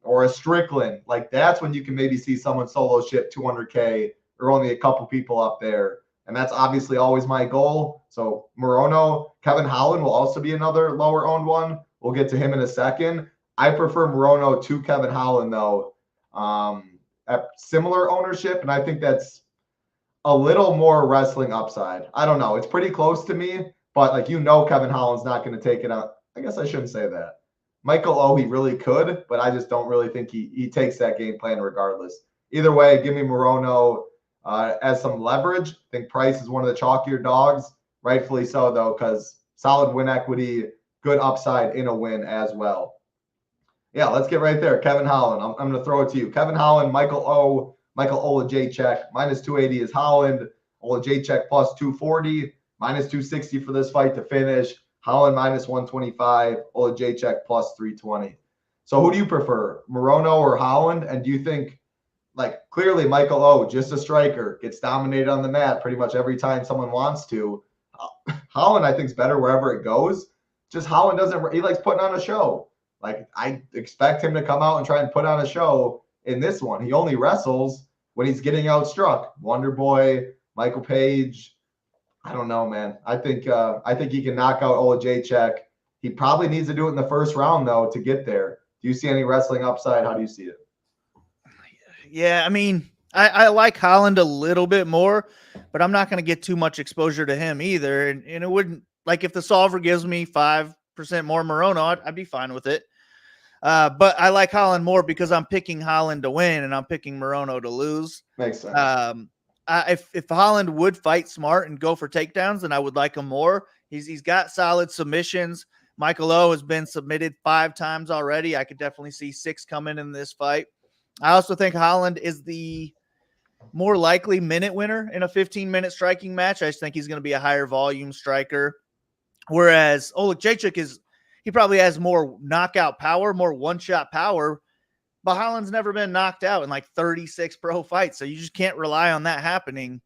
or a Strickland, like, that's when you can maybe see someone solo ship 200K or only a couple people up there. And that's obviously always my goal. So Morono, Kevin Holland will also be another lower owned one. We'll get to him in a second. I prefer Morono to Kevin Holland, though, at similar ownership. And I think that's a little more wrestling upside. I don't know. It's pretty close to me. But, like, Kevin Holland's not going to take it out. I guess I shouldn't say that. Michael he really could, but I just don't really think he takes that game plan regardless. Either way, give me Morono as some leverage. I think Price is one of the chalkier dogs. Rightfully so, though, because solid win equity, good upside in a win as well. Yeah, let's get right there. Kevin Holland. I'm going to throw it to you. Kevin Holland, Michael Oleksiejczuk. Minus 280 is Holland. Oleksiejczuk plus 240. Minus 260 for this fight to finish. Holland minus 125. Oleksiejczuk plus 320. So who do you prefer, Morono or Holland? And do you think, like, clearly Michael just a striker, gets dominated on the mat pretty much every time someone wants to. Holland, I think, is better wherever it goes. Just Holland he likes putting on a show. Like, I expect him to come out and try and put on a show in this one. He only wrestles when he's getting outstruck. Wonder Boy, Michael Page. I don't know, man. I think he can knock out Oleksiejczuk. He probably needs to do it in the first round, though, to get there. Do you see any wrestling upside? How do you see it? Yeah, I mean, I like Holland a little bit more, but I'm not going to get too much exposure to him either. And it wouldn't, like, if the solver gives me 5% more Morono, I'd be fine with it. But I like Holland more because I'm picking Holland to win and I'm picking Morono to lose. Makes sense. If Holland would fight smart and go for takedowns, then I would like him more. He's got solid submissions. Michael has been submitted 5 times already. I could definitely see 6 coming in this fight. I also think Holland is the more likely minute winner in a 15-minute striking match. I just think he's going to be a higher volume striker. Whereas Oleksiejczuk he probably has more knockout power, more one-shot power, but Holland's never been knocked out in like 36 pro fights, so you just can't rely on that happening.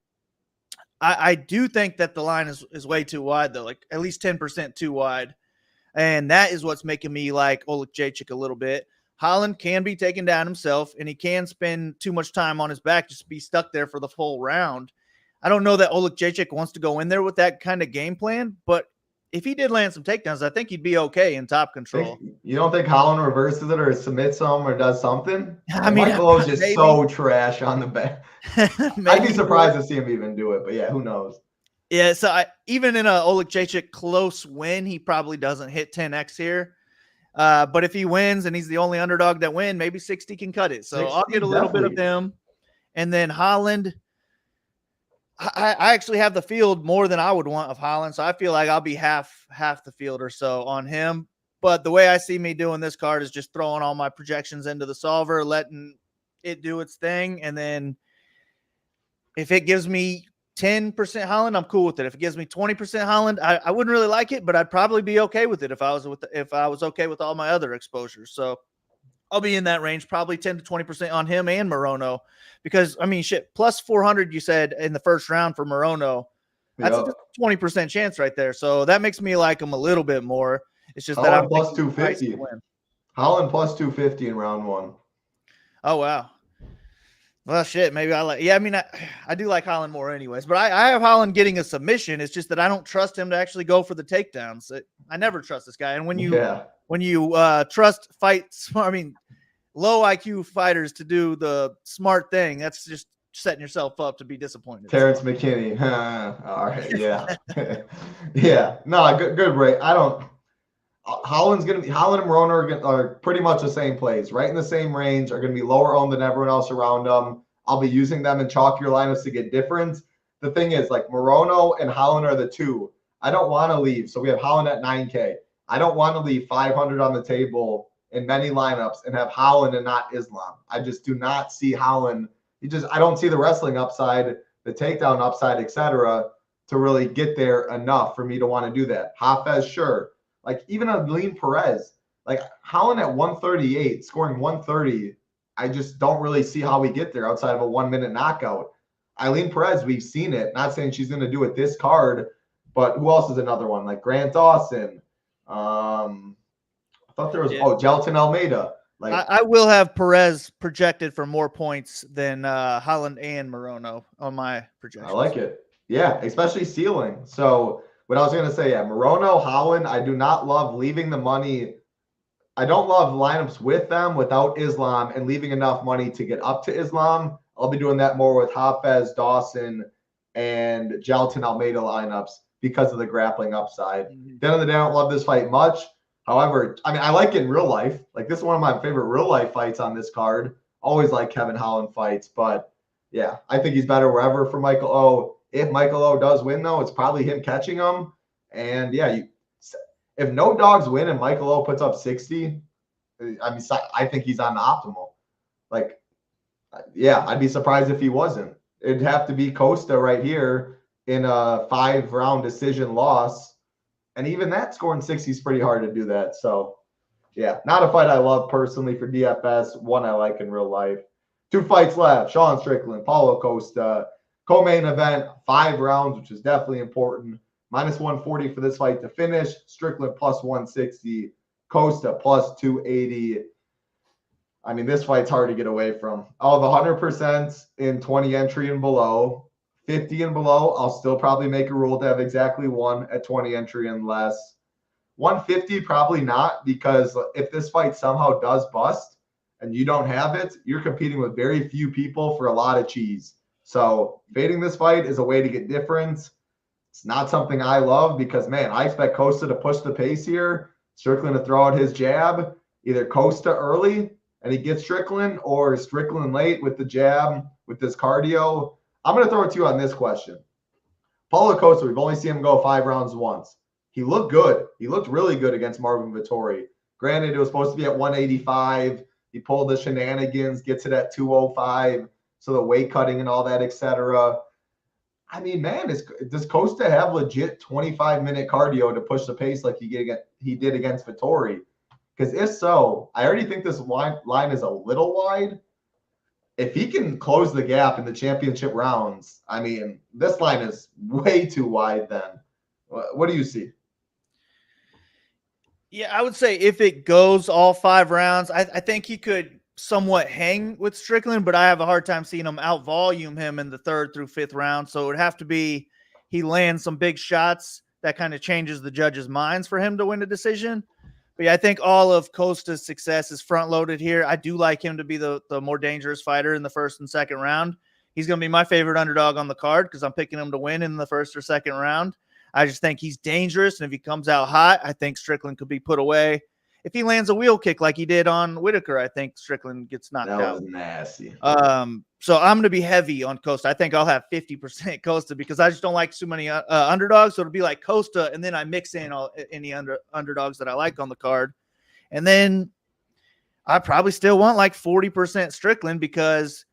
I do think that the line is way too wide, though, like at least 10% too wide, and that is what's making me like Oleksiejczuk a little bit. Holland can be taken down himself, and he can spend too much time on his back, just be stuck there for the full round. I don't know that Oleksiejczuk wants to go in there with that kind of game plan, but if he did land some takedowns, I think he'd be okay in top control. You don't think Holland reverses it or submits some or does something? I mean, Michael is just so trash on the back. I'd be surprised to see him even do it, but yeah, who knows? Yeah, so even in a Oleksiejczuk close win, he probably doesn't hit 10x here. But if he wins and he's the only underdog that win, maybe 60 can cut it. So 60, I'll get a little bit of him. And then Holland, I actually have the field more than I would want of Holland, so I feel like I'll be half the field or so on him. But the way I see me doing this card is just throwing all my projections into the solver, letting it do its thing, and then if it gives me 10% Holland, I'm cool with it. If it gives me 20% Holland, I wouldn't really like it, but I'd probably be okay with it if I was okay with all my other exposures. So I'll be in that range, probably 10 to 20% on him and Morono, because I mean, shit, plus 400 you said in the first round for Morono. That's a 20% chance right there. So that makes me like him a little bit more. It's just Holland that I'm plus 250. Holland plus 250 in round 1. Oh wow. Well, shit, maybe I like. Yeah, I mean, I do like Holland more, anyways. But I have Holland getting a submission. It's just that I don't trust him to actually go for the takedowns. I never trust this guy. And when you trust fights, I mean, low IQ fighters to do the smart thing, that's just setting yourself up to be disappointed. Terrence McKinney. All right, yeah, yeah. No, good break. Holland and Morono are pretty much the same plays, right in the same range, are going to be lower owned than everyone else around them. I'll be using them in chalkier lineups to get difference. The thing is, like, Morono and Holland are the two I don't want to leave. So we have Holland at 9K. I don't want to leave 500 on the table in many lineups and have Holland and not Islam. I just do not see Holland. I don't see the wrestling upside, the takedown upside, etc., to really get there enough for me to want to do that. Hafez, sure. Like, even a lean Perez, like Holland at 138, scoring 130, I just don't really see how we get there outside of a 1 minute knockout. Eileen Perez, we've seen it. Not saying she's going to do it this card, but who else is another one? Like Grant Dawson. I thought there was Gelatin Almeida. Like, I will have Perez projected for more points than Holland and Morono on my projections. I like it. Yeah, especially ceiling. So what I was going to say, yeah, Morono, Holland, I do not love leaving the money. I don't love lineups with them without Islam and leaving enough money to get up to Islam. I'll be doing that more with Hafez, Dawson, and Gelatin Almeida lineups because of the grappling upside. Mm-hmm. At the end of the day, I don't love this fight much. However, I mean, I like it in real life. Like, this is one of my favorite real life fights on this card. Always like Kevin Holland fights, but yeah, I think he's better wherever for Michael O. If Michael O does win, though, it's probably him catching him. And yeah, if no dogs win and Michael O puts up 60, I mean, I think he's on the optimal. Like, yeah, I'd be surprised if he wasn't. It'd have to be Costa right here in a 5-round decision loss. And even that, scoring 60 is pretty hard to do that. So, yeah, not a fight I love personally for DFS. One I like in real life. 2 fights left. Sean Strickland, Paulo Costa. Co-main event, 5 rounds, which is definitely important. Minus 140 for this fight to finish. Strickland plus 160. Costa plus 280. I mean, this fight's hard to get away from. I'll have 100% in 20 entry and below. 50 and below, I'll still probably make a rule to have exactly 1 at 20 entry and less. 150, probably not, because if this fight somehow does bust and you don't have it, you're competing with very few people for a lot of cheese. So fading this fight is a way to get difference. It's not something I love because, man, I expect Costa to push the pace here. Strickland to throw out his jab, either Costa early and he gets Strickland, or Strickland late with the jab, with this cardio. I'm going to throw it to you on this question. Paulo Costa, we've only seen him go 5 rounds once. He looked good. He looked really good against Marvin Vettori. Granted, it was supposed to be at 185. He pulled the shenanigans, gets it at 205. So the weight cutting and all that, etc. I mean, man, does Costa have legit 25-minute cardio to push the pace like he did against Vettori? Because if so, I already think this line is a little wide. If he can close the gap in the championship rounds, I mean, this line is way too wide then. What do you see? Yeah, I would say if it goes all 5 rounds, I think he could somewhat hang with Strickland, but I have a hard time seeing him out-volume him in the 3rd through 5th round. So it would have to be he lands some big shots that kind of changes the judges' minds for him to win a decision. But yeah, I think all of Costa's success is front-loaded here. I do like him to be the more dangerous fighter in the 1st and 2nd round. He's going to be my favorite underdog on the card because I'm picking him to win in the 1st or 2nd round. I just think he's dangerous, and if he comes out hot, I think Strickland could be put away. If he lands a wheel kick like he did on Whitaker, I think Strickland gets knocked out. That was nasty. So I'm going to be heavy on Costa. I think I'll have 50% Costa because I just don't like too many underdogs. So it'll be like Costa, and then I mix in any underdogs that I like on the card. And then I probably still want like 40% Strickland because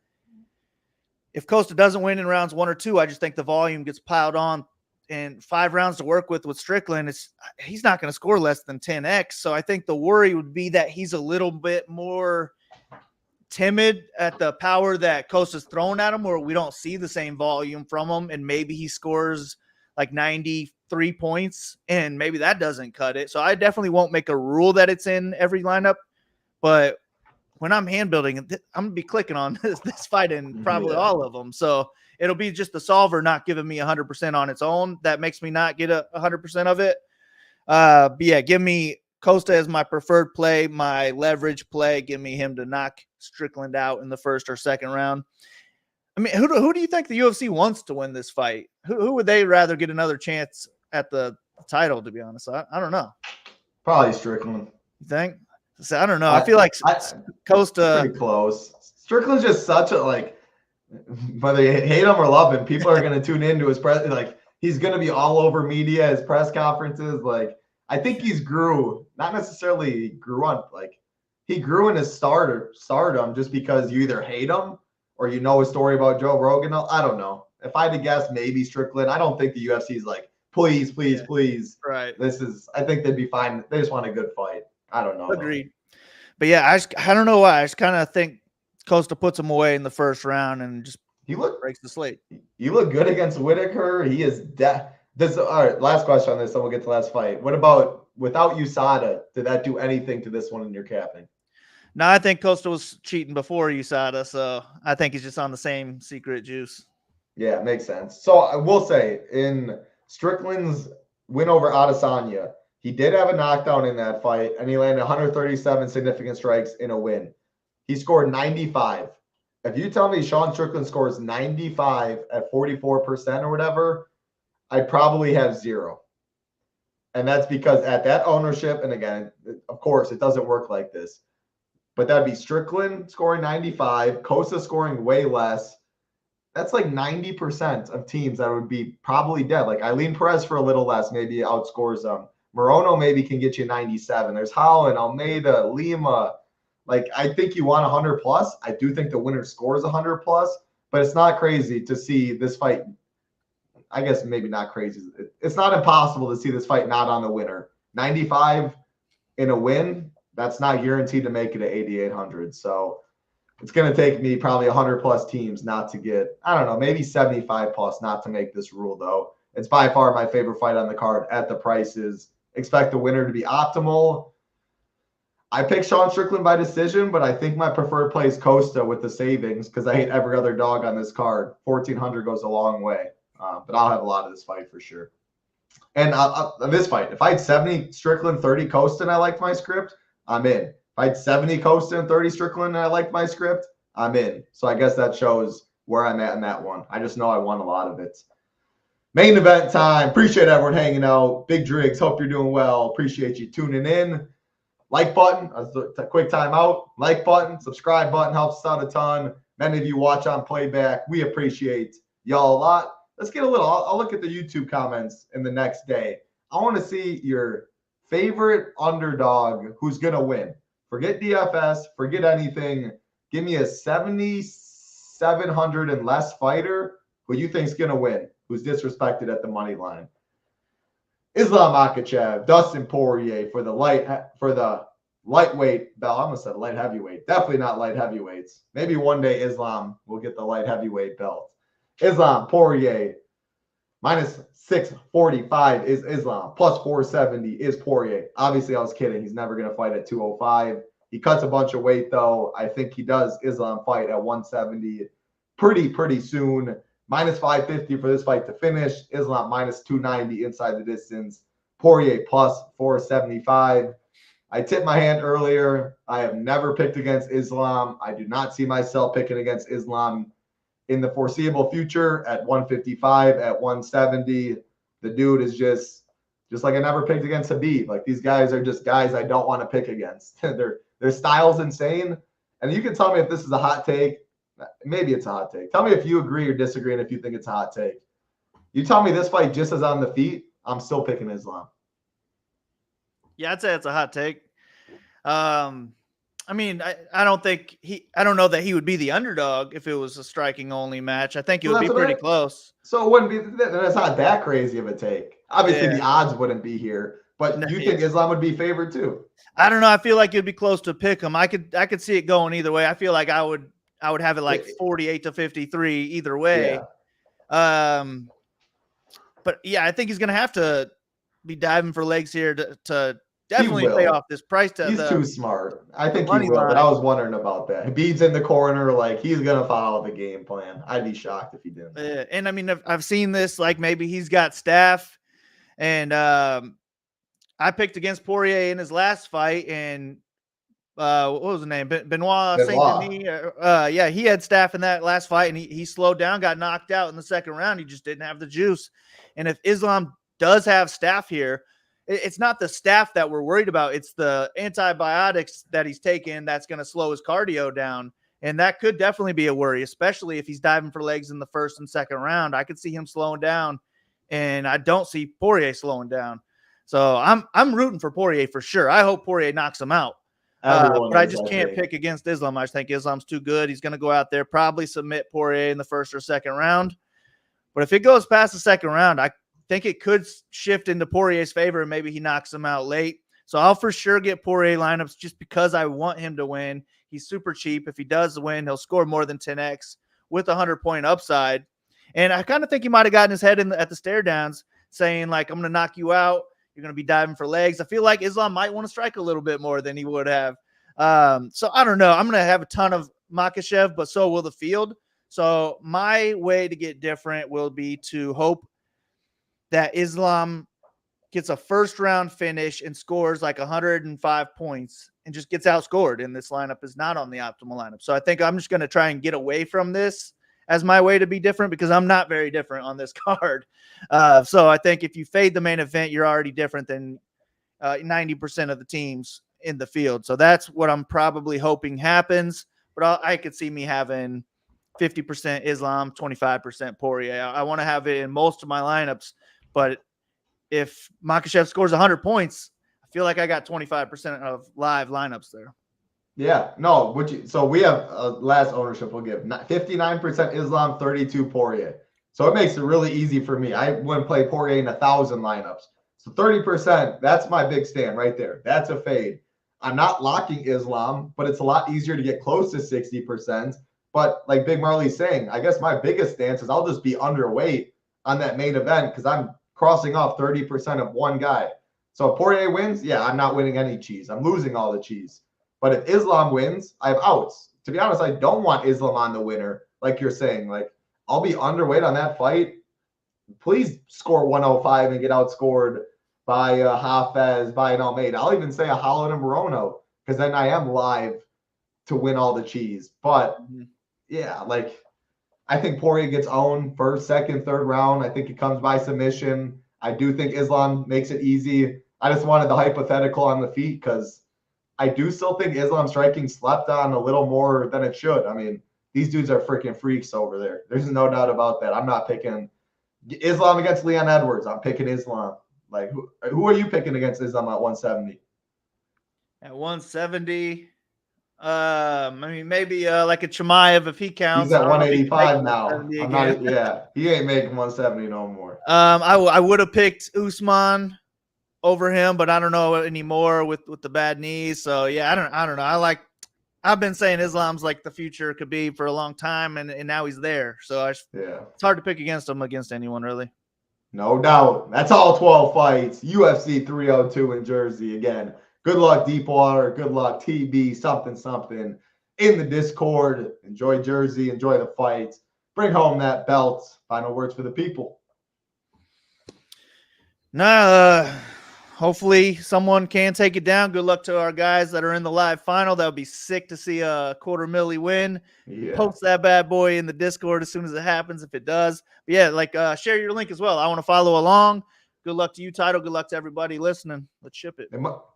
if Costa doesn't win in rounds 1 or 2, I just think the volume gets piled on. And 5 rounds to work with Strickland, he's not going to score less than 10x. So I think the worry would be that he's a little bit more timid at the power that Costa's throwing at him, where we don't see the same volume from him, and maybe he scores like 93 points, and maybe that doesn't cut it. So I definitely won't make a rule that it's in every lineup, but when I'm hand building, I'm gonna be clicking on this fight and probably all of them. So it'll be just the solver not giving me 100% on its own. That makes me not get 100% of it. But yeah, give me Costa as my preferred play, my leverage play. Give me him to knock Strickland out in the first or second round. I mean, who do you think the UFC wants to win this fight? Who would they rather get another chance at the title, to be honest? I don't know. Probably Strickland. You think? So, I don't know. I feel like Costa. Pretty close. Strickland's just such a, like, whether you hate him or love him, people are going to tune into his press. Like, he's going to be all over media, his press conferences. Like, I think he grew in his stardom just because you either hate him or you know a story about Joe Rogan. I don't know. If I had to guess, maybe Strickland. I don't think the UFC is like, please. Right. I think they'd be fine. They just want a good fight. I don't know. Agreed. But yeah, I don't know why. I just kind of think Costa puts him away in the first round and just breaks the slate. You look good against Whitaker. He is all right, last question on this, then we'll get to the last fight. What about without USADA? Did that do anything to this one in your capping? No, I think Costa was cheating before USADA, so I think he's just on the same secret juice. Yeah, makes sense. So I will say, in Strickland's win over Adesanya, he did have a knockdown in that fight, and he landed 137 significant strikes in a win. He scored 95. If you tell me Sean Strickland scores 95 at 44% or whatever, I'd probably have 0. And that's because at that ownership, and again, of course, it doesn't work like this, but that'd be Strickland scoring 95, Costa scoring way less. That's like 90% of teams that would be probably dead. Like Eileen Perez for a little less, maybe outscores them. Morono maybe can get you 97. There's Holland, Almeida, Lima. Like, I think you want 100 plus. I do think the winner scores 100 plus, but it's not crazy to see this fight. I guess maybe not crazy. It's not impossible to see this fight not on the winner. 95 in a win, that's not guaranteed to make it at 8,800. So it's going to take me probably 100 plus teams not to get, I don't know, maybe 75 plus not to make this rule, though. It's by far my favorite fight on the card at the prices. Expect the winner to be optimal. I picked Sean Strickland by decision, but I think my preferred play is Costa with the savings because I hate every other dog on this card. 1,400 goes a long way. But I'll have a lot of this fight for sure. And this fight, if I had 70 Strickland, 30 Costa, and I liked my script, I'm in. If I had 70 Costa and 30 Strickland, and I liked my script, I'm in. So I guess that shows where I'm at in that one. I just know I won a lot of it. Main event time. Appreciate everyone hanging out. Big Driggs, hope you're doing well. Appreciate you tuning in. Like button, a quick time out. Like button, subscribe button helps us out a ton. Many of you watch on playback. We appreciate y'all a lot. Let's get a little, I'll look at the YouTube comments in the next day. I want to see your favorite underdog who's going to win. Forget DFS, forget anything. Give me a 7,700 and less fighter who you think's going to win, who's disrespected at the money line. Islam Makhachev, Dustin Poirier for the lightweight belt. I almost said light heavyweight. Definitely not light heavyweights. Maybe one day Islam will get the light heavyweight belt. Islam Poirier minus 645 is Islam. Plus 470 is Poirier. Obviously, I was kidding. He's never going to fight at 205. He cuts a bunch of weight, though. I think he does Islam fight at 170 pretty soon. Minus 550 for this fight to finish. Islam minus 290 inside the distance. Poirier plus 475. I tipped my hand earlier. I have never picked against Islam. I do not see myself picking against Islam in the foreseeable future at 155, at 170. The dude is just like I never picked against Khabib. Like, these guys are just guys I don't want to pick against. Their style's insane. And you can tell me if this is a hot take. Maybe it's a hot take. Tell me if you agree or disagree and if you think it's a hot take. You tell me this fight just is on the feet, I'm still picking Islam. Yeah, I'd say it's a hot take. I mean, I don't know that he would be the underdog if it was a striking only match. I think it would be pretty close. So it wouldn't be, that's not that crazy of a take. Obviously, the odds wouldn't be here, but you think Islam would be favored too? I don't know. I feel like it'd be close to pick him. I could see it going either way. I feel like I would have it like 48-53 either way. Yeah. But yeah, I think he's going to have to be diving for legs here to definitely pay off this price tag. He's too smart. I think he money will, line. but I was wondering about that. Habib's in the corner, like he's gonna follow the game plan. I'd be shocked if he didn't. And I mean, I've seen this, like maybe he's got staff, and I picked against Poirier in his last fight, and what was his name? Benoit Saint-Denis. Yeah, he had staff in that last fight, and he slowed down, got knocked out in the second round. He just didn't have the juice. And if Islam does have staff here, it's not the staff that we're worried about. It's the antibiotics that he's taking that's going to slow his cardio down. And that could definitely be a worry, especially if he's diving for legs in the first and second round. I could see him slowing down, and I don't see Poirier slowing down. So I'm rooting for Poirier for sure. I hope Poirier knocks him out. But I just can't pick against Islam. I just think Islam's too good. He's going to go out there, probably submit Poirier in the first or second round. But if it goes past the second round, I think it could shift into Poirier's favor, and maybe he knocks him out late. So I'll for sure get Poirier lineups just because I want him to win. He's super cheap. If he does win, he'll score more than 10x with a 100-point upside. And I kind of think he might have gotten his head at the stare downs saying, like, I'm going to knock you out. You're going to be diving for legs. I feel like Islam might want to strike a little bit more than he would have. So I don't know. I'm going to have a ton of Makhachev, but so will the field. So my way to get different will be to hope that Islam gets a first-round finish and scores like 105 points and just gets outscored, and this lineup is not on the optimal lineup. So I think I'm just going to try and get away from this as my way to be different because I'm not very different on this card. So I think if you fade the main event, you're already different than 90% of the teams in the field. So that's what I'm probably hoping happens. But I could see me having 50% Islam, 25% Poirier. I want to have it in most of my lineups, but if Makhachev scores 100 points, I feel like I got 25% of live lineups there. Yeah, no. So we have last ownership we'll give 59% Islam, 32 Poirier. So it makes it really easy for me. I wouldn't play Poirier in 1,000 lineups. So 30%, that's my big stand right there. That's a fade. I'm not locking Islam, but it's a lot easier to get close to 60%. But like Big Marley's saying, I guess my biggest stance is I'll just be underweight on that main event because I'm crossing off 30% of one guy. So if Poirier wins, yeah, I'm not winning any cheese. I'm losing all the cheese. But if Islam wins, I have outs. To be honest, I don't want Islam on the winner, like you're saying. Like, I'll be underweight on that fight. Please score 105 and get outscored by a Hafez, by an Almeida. I'll even say a Holland and Morono, because then I am live to win all the cheese. But, yeah, like, I think Poirier gets owned first, second, third round. I think it comes by submission. I do think Islam makes it easy. I just wanted the hypothetical on the feet because I do still think Islam striking slept on a little more than it should. I mean, these dudes are freaking freaks over there. There's no doubt about that. I'm not picking Islam against Leon Edwards. I'm picking Islam. Like, who are you picking against Islam at 170? At 170, I mean, maybe like a Chimaev if he counts. He's at 185 now. I'm not, yeah, he ain't making 170 no more. I would have picked Usman over him, but I don't know anymore with the bad knees. So yeah, I don't know. I've been saying Islam's like the future could be for a long time, and now he's there. So it's hard to pick against him against anyone really. No doubt. That's all 12 fights. UFC 302 in Jersey again. Good luck, Deepwater. Good luck, TB, something in the Discord. Enjoy Jersey. Enjoy the fights. Bring home that belt. Final words for the people. Hopefully someone can take it down. Good luck to our guys that are in the live final. That would be sick to see a $250,000 win. Yeah. Post that bad boy in the Discord as soon as it happens, if it does. But yeah, share your link as well. I want to follow along. Good luck to you, Title. Good luck to everybody listening. Let's ship it.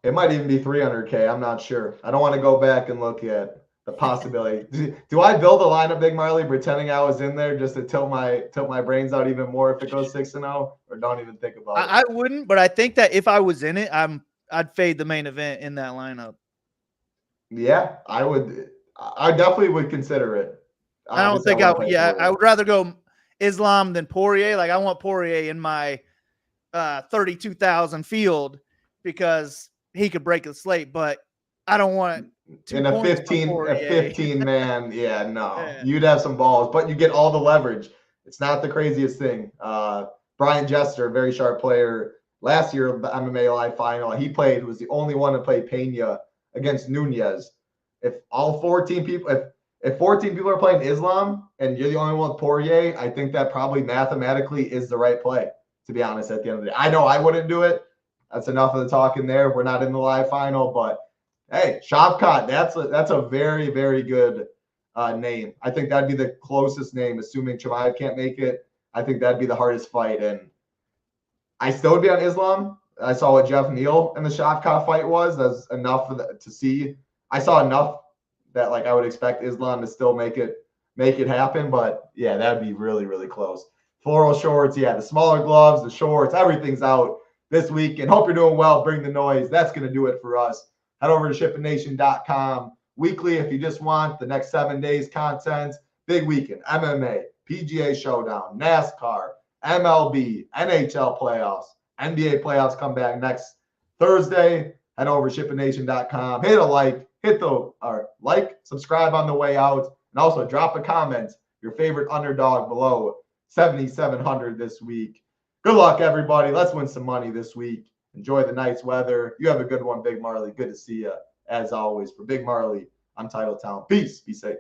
It might even be 300K. I'm not sure. I don't want to go back and look at the possibility. Do I build a lineup, Big Marley, pretending I was in there just to tilt my brains out even more if it goes 6-0, or don't even think about it? I wouldn't, but I think that if I was in it, I'd fade the main event in that lineup. Yeah, I would. I definitely would consider it. I don't think I would. Yeah, I would rather go Islam than Poirier. Like, I want Poirier in my 32,000 field because he could break the slate, but I don't want in a 15 man. Yeah, no. Yeah. You'd have some balls, but you get all the leverage. It's not the craziest thing. Brian Jester, very sharp player, last year, the MMA Live final, he was the only one to play Pena against Nunez. If all 14 people, if 14 people are playing Islam and you're the only one with Poirier, I think that probably mathematically is the right play, to be honest, at the end of the day. I know I wouldn't do it. That's enough of the talking there. We're not in the live final, but hey, Shavkat, that's a very, very good name. I think that'd be the closest name, assuming Chimaev can't make it. I think that'd be the hardest fight. And I still would be on Islam. I saw what Jeff Neal in the Shavkat fight was. That's enough to see. I saw enough that like I would expect Islam to still make it happen. But yeah, that'd be really, really close. Floral shorts, yeah, the smaller gloves, the shorts, everything's out this week. And hope you're doing well. Bring the noise. That's going to do it for us. Head over to ShipItNation.com. Weekly, if you just want the next 7 days content, big weekend, MMA, PGA Showdown, NASCAR, MLB, NHL playoffs, NBA playoffs come back next Thursday. Head over to ShipItNation.com. Hit a like, subscribe on the way out, and also drop a comment, your favorite underdog below 7,700 this week. Good luck, everybody. Let's win some money this week. Enjoy the nice weather. You have a good one, Big Marley. Good to see you, as always. For Big Marley, I'm Title Town. Peace. Be safe.